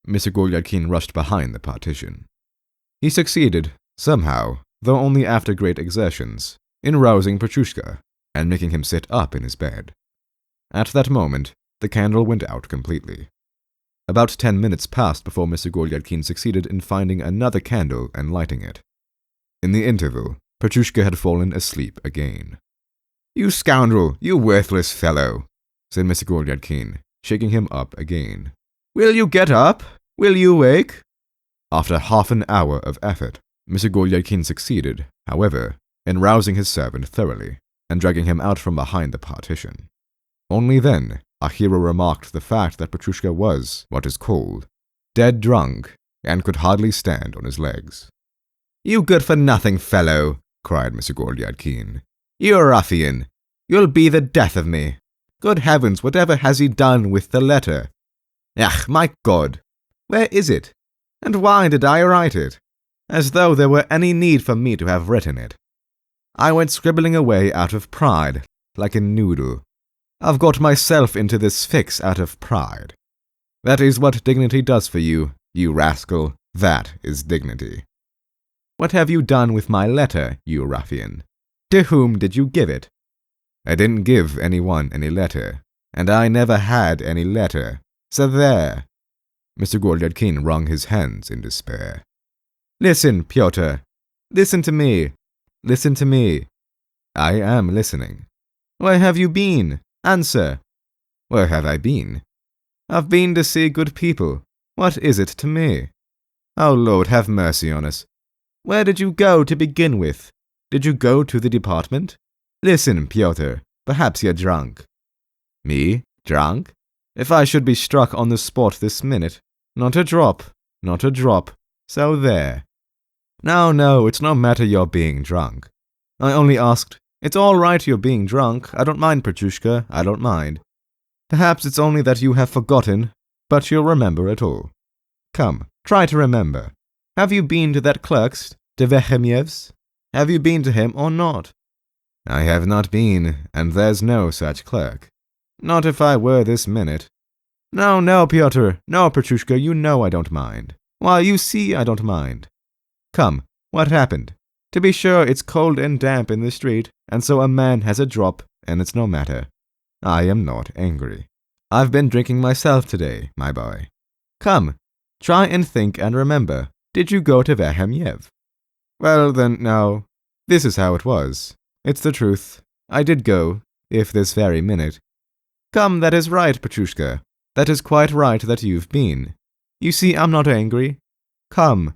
Mr. Golyadkin rushed behind the partition. He succeeded, somehow, though only after great exertions, in rousing Petrushka and making him sit up in his bed. At that moment, the candle went out completely. About 10 minutes passed before Mr. Golyadkin succeeded in finding another candle and lighting it. In the interval, Petrushka had fallen asleep again. "You scoundrel, you worthless fellow," said Mr. Golyadkin, shaking him up again. "Will you get up? Will you wake?" After half an hour of effort, Mr. Golyadkin succeeded, however, in rousing his servant thoroughly and dragging him out from behind the partition. Only then, our hero remarked the fact that Petrushka was, what is called, dead drunk, and could hardly stand on his legs. "You good-for-nothing fellow," cried Mr. Golyadkin. "You ruffian! You'll be the death of me! Good heavens, whatever has he done with the letter? Ach, my God! Where is it? And why did I write it? As though there were any need for me to have written it. I went scribbling away out of pride, like a noodle. I've got myself into this fix out of pride. That is what dignity does for you, you rascal. That is dignity. What have you done with my letter, you ruffian? To whom did you give it?" "I didn't give anyone any letter, and I never had any letter, so there." Mr. Golyadkin wrung his hands in despair. "Listen, Pyotr. Listen to me. Listen to me." "I am listening." "Where have you been? Answer." "Where have I been?" "I've been to see good people. What is it to me?" "Oh, Lord, have mercy on us. Where did you go to begin with? Did you go to the department? Listen, Pyotr, perhaps you're drunk." "Me? Drunk? If I should be struck on the spot this minute, not a drop, not a drop, so there. No, it's no matter your being drunk. I only asked, it's all right you're being drunk, I don't mind, Petrushka, I don't mind. Perhaps it's only that you have forgotten, but you'll remember it all. Come, try to remember. Have you been to that clerk's, to Verkhemyev's? Have you been to him or not?" "I have not been, and there's no such clerk." "Not if I were this minute." No, Pyotr, no, Petrushka, you know I don't mind. Why, you see I don't mind. Come, what happened? To be sure, it's cold and damp in the street, and so a man has a drop, and it's no matter. I am not angry. I've been drinking myself today, my boy. Come, try and think and remember. Did you go to Verkhemyev? Well, then, no. This is how it was. It's the truth. I did go, if this very minute. Come, that is right, Petrushka. That is quite right that you've been. You see, I'm not angry. Come.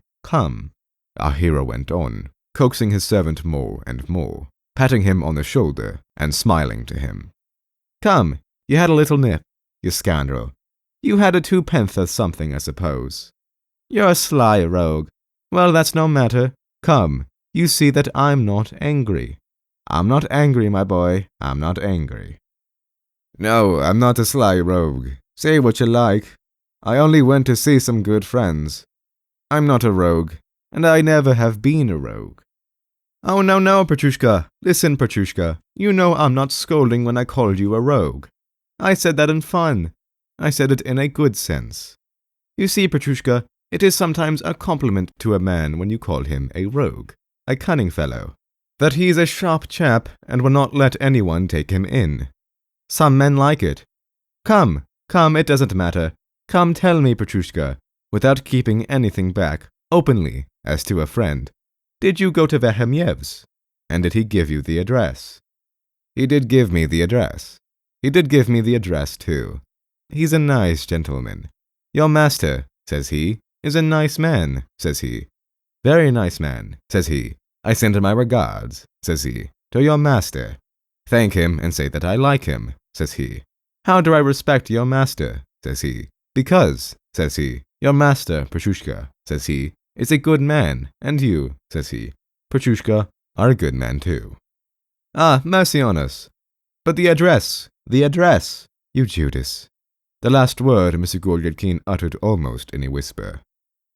Our hero went on, coaxing his servant more and more, patting him on the shoulder and smiling to him. Come, you had a little nip, you scoundrel. You had a 2 pence or something, I suppose. You're a sly rogue. Well, that's no matter. Come, you see that I'm not angry. I'm not angry, my boy, I'm not angry. No, I'm not a sly rogue. Say what you like. I only went to see some good friends. I'm not a rogue, and I never have been a rogue. Oh, no, Petrushka. Listen, Petrushka. You know I'm not scolding when I called you a rogue. I said that in fun. I said it in a good sense. You see, Petrushka, it is sometimes a compliment to a man when you call him a rogue, a cunning fellow, that he's a sharp chap and will not let anyone take him in. Some men like it. Come, it doesn't matter. Come, tell me, Petrushka, without keeping anything back, openly, as to a friend. Did you go to Verkhemyev's? And did he give you the address? He did give me the address. He did give me the address, too. He's a nice gentleman. Your master, says he, is a nice man, says he. Very nice man, says he. I send my regards, says he, to your master. Thank him and say that I like him, says he. How do I respect your master, says he. Because, says he, your master, Petrushka, says he, is a good man, and you, says he, Petrushka are a good man too. Ah, mercy on us. But the address, you Judas. The last word Mr. Golyadkin uttered almost in a whisper.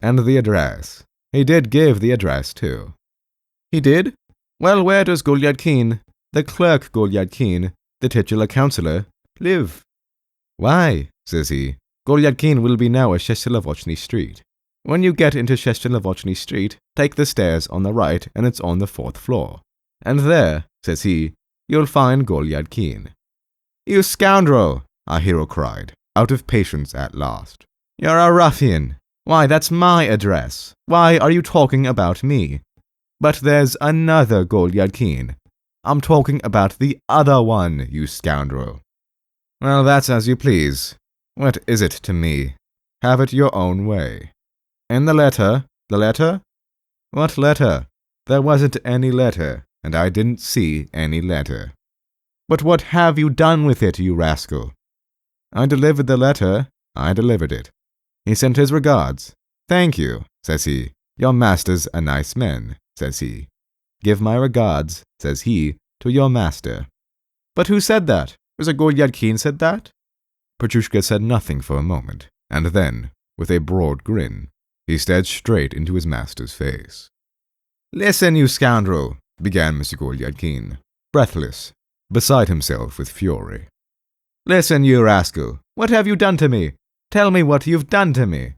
And the address. He did give the address too. He did? Well, where does Golyadkin, the clerk Golyadkin, the titular councillor, live? Why, says he, Golyadkin will be now at Shestilovochny Street. When you get into Shestilovochny Street, take the stairs on the right and it's on the 4th floor. And there, says he, you'll find Golyadkin. You scoundrel, our hero cried, out of patience at last. You're a ruffian. Why, that's my address. Why are you talking about me? But there's another Golyadkin. I'm talking about the other one, you scoundrel. Well, that's as you please. What is it to me? Have it your own way. And the letter? What letter? There wasn't any letter, and I didn't see any letter. But what have you done with it, you rascal? I delivered the letter. I delivered it. He sent his regards. Thank you, says he. Your master's a nice man, says he. Give my regards, says he, to your master. But who said that? Was it Golyadkin said that? Petrushka said nothing for a moment, and then, with a broad grin, he stared straight into his master's face. Listen, you scoundrel, began Mr. Golyadkin, breathless, beside himself with fury. Listen, you rascal, what have you done to me? Tell me what you've done to me.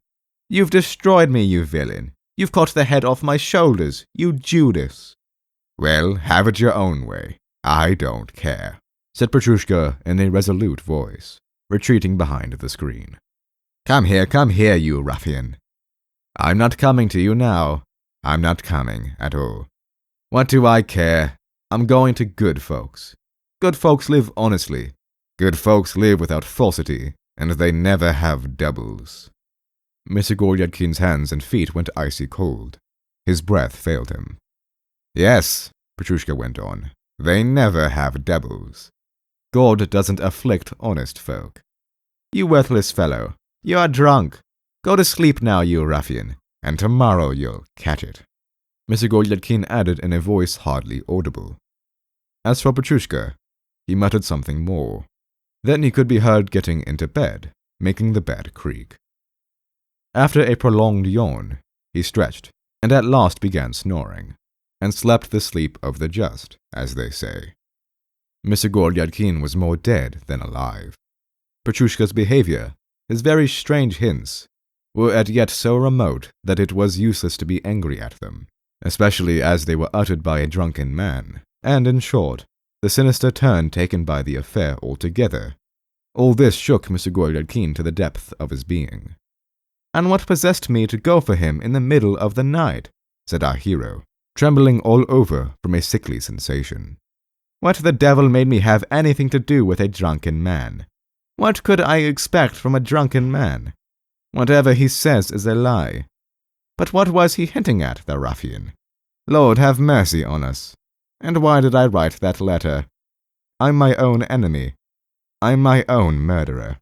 You've destroyed me, you villain. You've cut the head off my shoulders, you Judas. Well, have it your own way. I don't care, said Petrushka in a resolute voice, retreating behind the screen. Come here, you ruffian. I'm not coming to you now. I'm not coming at all. What do I care? I'm going to good folks. Good folks live honestly. Good folks live without falsity, and they never have doubles. Mr. Golyadkin's hands and feet went icy cold. His breath failed him. Yes, Petrushka went on, they never have doubles. God doesn't afflict honest folk. You worthless fellow, you are drunk. Go to sleep now, you ruffian, and tomorrow you'll catch it. Mr. Golyadkin added in a voice hardly audible. As for Petrushka, he muttered something more. Then he could be heard getting into bed, making the bed creak. After a prolonged yawn, he stretched, and at last began snoring, and slept the sleep of the just, as they say. Mr. Golyadkin was more dead than alive. Petrushka's behavior, his very strange hints, were as yet so remote that it was useless to be angry at them, especially as they were uttered by a drunken man, and, in short, the sinister turn taken by the affair altogether. All this shook Mr. Golyadkin to the depth of his being. And what possessed me to go for him in the middle of the night? Said our hero, trembling all over from a sickly sensation. What the devil made me have anything to do with a drunken man? What could I expect from a drunken man? Whatever he says is a lie. But what was he hinting at, the ruffian? Lord have mercy on us. And why did I write that letter? I'm my own enemy. I'm my own murderer.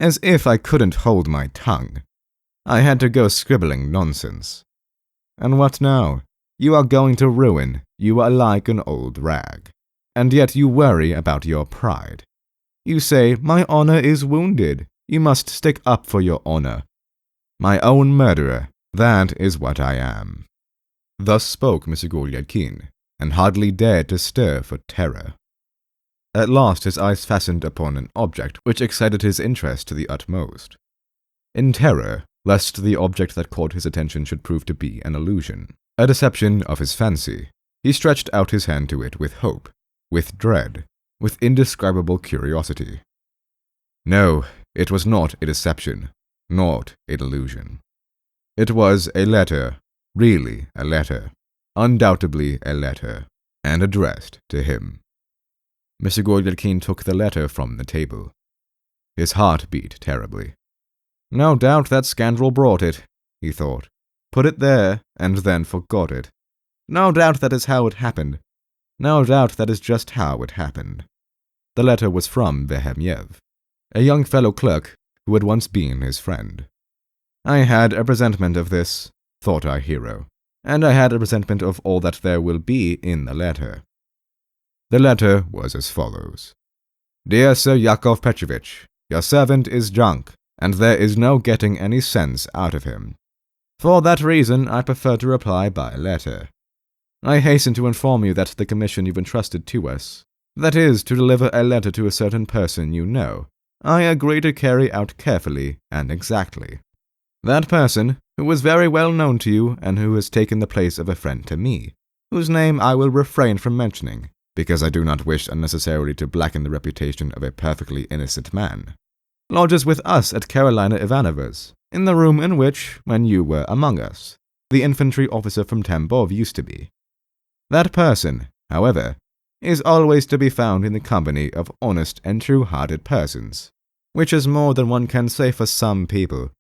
As if I couldn't hold my tongue. I had to go scribbling nonsense. And what now? You are going to ruin. You are like an old rag. And yet you worry about your pride. You say, my honor is wounded. You must stick up for your honor. My own murderer, that is what I am. Thus spoke Mr. Golyadkin, and hardly dared to stir for terror. At last his eyes fastened upon an object which excited his interest to the utmost. In terror, lest the object that caught his attention should prove to be an illusion, a deception of his fancy, he stretched out his hand to it with hope, with dread, with indescribable curiosity. No, it was not a deception, not a delusion. It was a letter, really a letter, undoubtedly a letter, and addressed to him. Mr. Golyadkin took the letter from the table. His heart beat terribly. No doubt that scoundrel brought it, he thought, put it there, and then forgot it. No doubt that is how it happened. No doubt that is just how it happened. The letter was from Vehemyev, a young fellow clerk who had once been his friend. I had a presentiment of this, thought our hero, and I had a presentiment of all that there will be in the letter. The letter was as follows. Dear Sir Yakov Petrovich, your servant is drunk, and there is no getting any sense out of him. For that reason, I prefer to reply by letter. I hasten to inform you that the commission you've entrusted to us, that is, to deliver a letter to a certain person you know, I agree to carry out carefully and exactly. That person, who was very well known to you and who has taken the place of a friend to me, whose name I will refrain from mentioning, because I do not wish unnecessarily to blacken the reputation of a perfectly innocent man, lodges with us at Carolina Ivanova's, in the room in which, when you were among us, the infantry officer from Tambov used to be. That person, however, is always to be found in the company of honest and true-hearted persons, which is more than one can say for some people.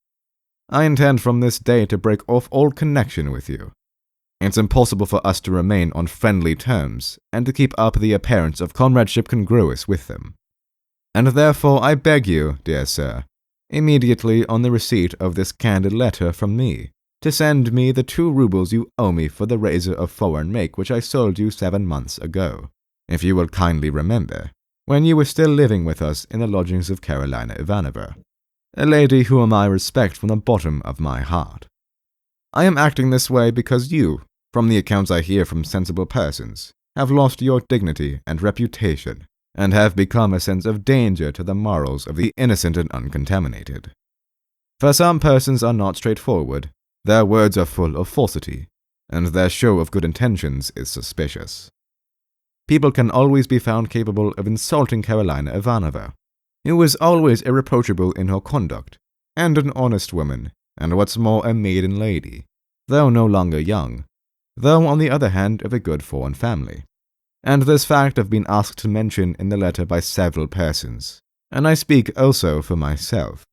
I intend from this day to break off all connection with you. It's impossible for us to remain on friendly terms and to keep up the appearance of comradeship congruous with them. And therefore I beg you, dear sir, immediately on the receipt of this candid letter from me, to send me the 2 rubles you owe me for the razor of foreign make which I sold you 7 months ago, if you will kindly remember, when you were still living with us in the lodgings of Carolina Ivanova, a lady whom I respect from the bottom of my heart. I am acting this way because you, from the accounts I hear from sensible persons, have lost your dignity and reputation, and have become a sense of danger to the morals of the innocent and uncontaminated. For some persons are not straightforward, their words are full of falsity, and their show of good intentions is suspicious. People can always be found capable of insulting Carolina Ivanova, who was always irreproachable in her conduct, and an honest woman, and what's more a maiden lady, though no longer young, though on the other hand of a good foreign family. And this fact I've been asked to mention in the letter by several persons, and I speak also for myself.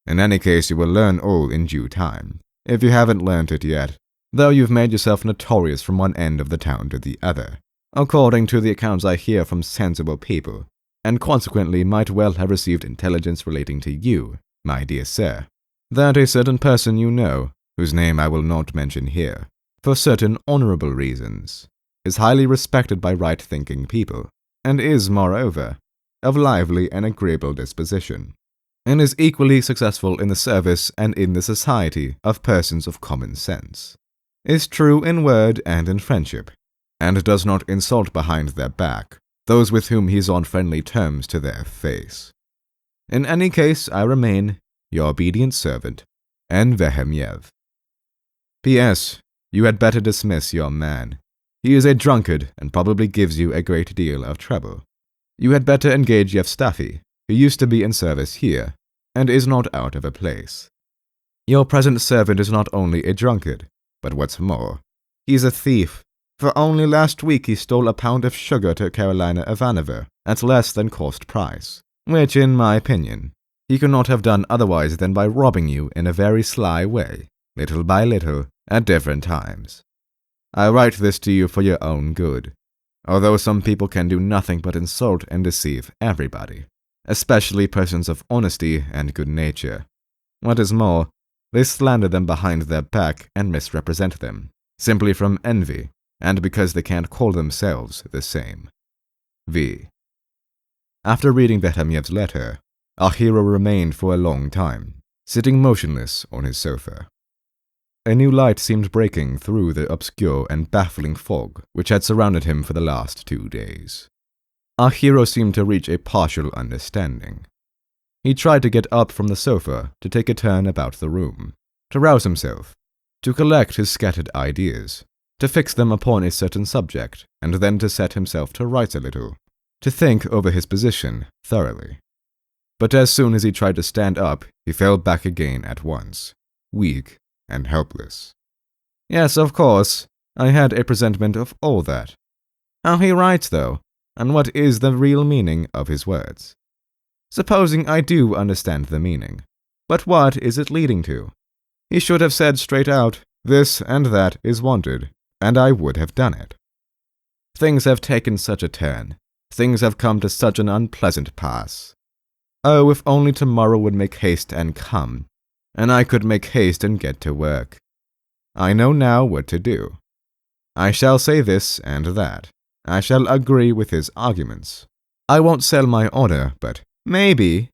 In any case, you will learn all in due time, if you haven't learnt it yet, though you've made yourself notorious from one end of the town to the other, according to the accounts I hear from sensible people, and consequently might well have received intelligence relating to you, my dear sir, that a certain person you know, whose name I will not mention here, for certain honorable reasons, is highly respected by right-thinking people, and is, moreover, of lively and agreeable disposition, and is equally successful in the service and in the society of persons of common sense, is true in word and in friendship, and does not insult behind their back those with whom he is on friendly terms to their face. In any case, I remain your obedient servant, N. Vehemiev. P.S. You had better dismiss your man. He is a drunkard and probably gives you a great deal of trouble. You had better engage Yevstafi, who used to be in service here, and is not out of a place. Your present servant is not only a drunkard, but what's more, he's a thief, for only last week he stole a pound of sugar to Carolina Ivanova at less than cost price, which, in my opinion, he could not have done otherwise than by robbing you in a very sly way, little by little, at different times. I write this to you for your own good, although some people can do nothing but insult and deceive everybody, especially persons of honesty and good nature. What is more, they slander them behind their back and misrepresent them, simply from envy, and because they can't call themselves the same. V. After reading Vehemiev's letter, our hero remained for a long time, sitting motionless on his sofa. A new light seemed breaking through the obscure and baffling fog which had surrounded him for the last 2 days. Our hero seemed to reach a partial understanding. He tried to get up from the sofa, to take a turn about the room, to rouse himself, to collect his scattered ideas, to fix them upon a certain subject, and then to set himself to write a little, to think over his position thoroughly. But as soon as he tried to stand up, he fell back again at once, weak and helpless. Yes, of course, I had a presentiment of all that. How he writes, though, and what is the real meaning of his words? Supposing I do understand the meaning, but what is it leading to? He should have said straight out, this and that is wanted, and I would have done it. Things have taken such a turn. Things have come to such an unpleasant pass. Oh, if only tomorrow would make haste and come, and I could make haste and get to work. I know now what to do. I shall say this and that. I shall agree with his arguments. I won't sell my honor, but maybe.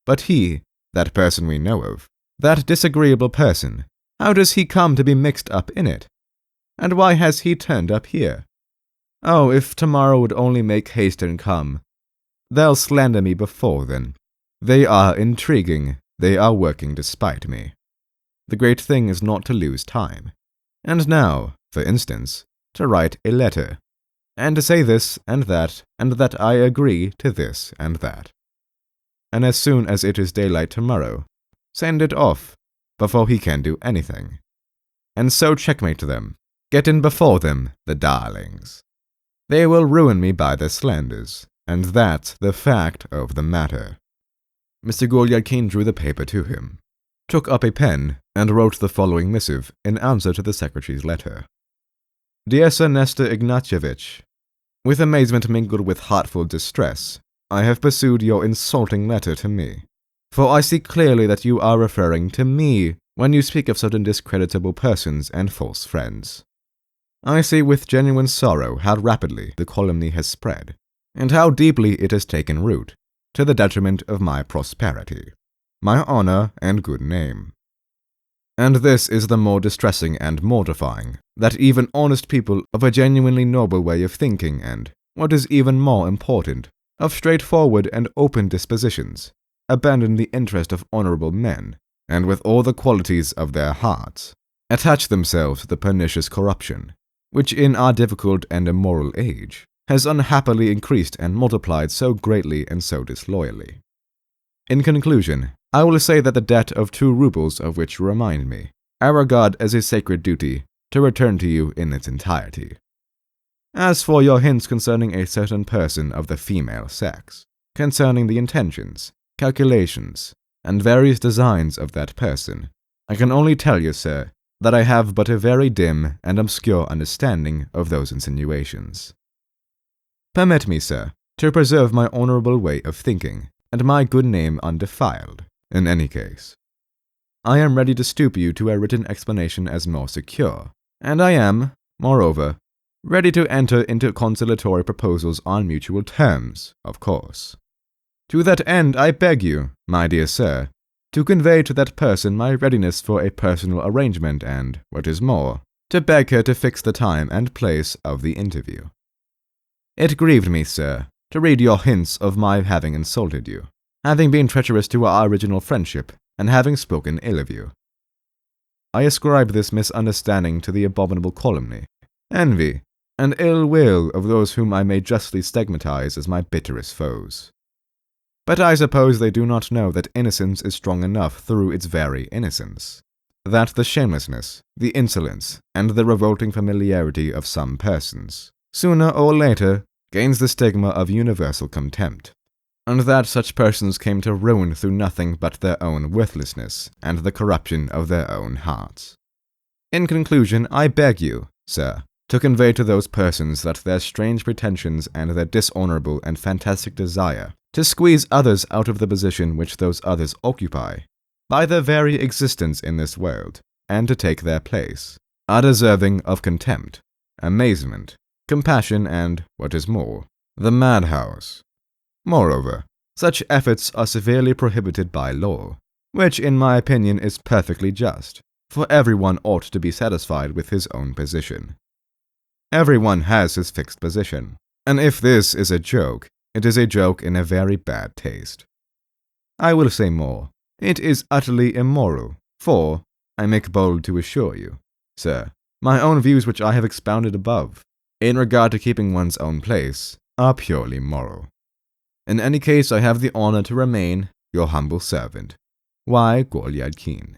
But he, that person we know of, that disagreeable person, how does he come to be mixed up in it? And why has he turned up here? Oh, if tomorrow would only make haste and come. They'll slander me before then. They are intriguing. They are working despite me. The great thing is not to lose time. And now, for instance, to write a letter, and to say this and that I agree to this and that. And as soon as it is daylight tomorrow, send it off, before he can do anything. And so checkmate them. Get in before them, the darlings. They will ruin me by their slanders, and that's the fact of the matter. Mr. Golyadkin drew the paper to him, took up a pen, and wrote the following missive in answer to the secretary's letter. Dear Sir Nestor Ignatievich, with amazement mingled with heartful distress, I have pursued your insulting letter to me, for I see clearly that you are referring to me when you speak of certain discreditable persons and false friends. I see with genuine sorrow how rapidly the calumny has spread, and how deeply it has taken root, to the detriment of my prosperity, my honor and good name. And this is the more distressing and mortifying, that even honest people of a genuinely noble way of thinking and, what is even more important, of straightforward and open dispositions, abandon the interest of honorable men, and with all the qualities of their hearts, attach themselves to the pernicious corruption, which in our difficult and immoral age has unhappily increased and multiplied so greatly and so disloyally. In conclusion, I will say that the debt of 2 rubles of which you remind me, I regard as a sacred duty to return to you in its entirety. As for your hints concerning a certain person of the female sex, concerning the intentions, calculations, and various designs of that person, I can only tell you, sir, that I have but a very dim and obscure understanding of those insinuations. Permit me, sir, to preserve my honorable way of thinking, and my good name undefiled, in any case. I am ready to stoop you to a written explanation as more secure, and I am, moreover, ready to enter into conciliatory proposals on mutual terms, of course. To that end I beg you, my dear sir, to convey to that person my readiness for a personal arrangement and, what is more, to beg her to fix the time and place of the interview. It grieved me, sir, to read your hints of my having insulted you, having been treacherous to our original friendship, and having spoken ill of you. I ascribe this misunderstanding to the abominable calumny, envy, and ill will of those whom I may justly stigmatize as my bitterest foes. But I suppose they do not know that innocence is strong enough through its very innocence, that the shamelessness, the insolence, and the revolting familiarity of some persons, sooner or later, gains the stigma of universal contempt, and that such persons came to ruin through nothing but their own worthlessness and the corruption of their own hearts. In conclusion, I beg you, sir, to convey to those persons that their strange pretensions and their dishonorable and fantastic desire to squeeze others out of the position which those others occupy, by their very existence in this world, and to take their place, are deserving of contempt, amazement, compassion, and, what is more, the madhouse. Moreover, such efforts are severely prohibited by law, which in my opinion is perfectly just, for everyone ought to be satisfied with his own position. Everyone has his fixed position, and if this is a joke, it is a joke in a very bad taste. I will say more. It is utterly immoral, for, I make bold to assure you, sir, my own views which I have expounded above, in regard to keeping one's own place, are purely moral. In any case, I have the honor to remain your humble servant, Y. Golyadkin.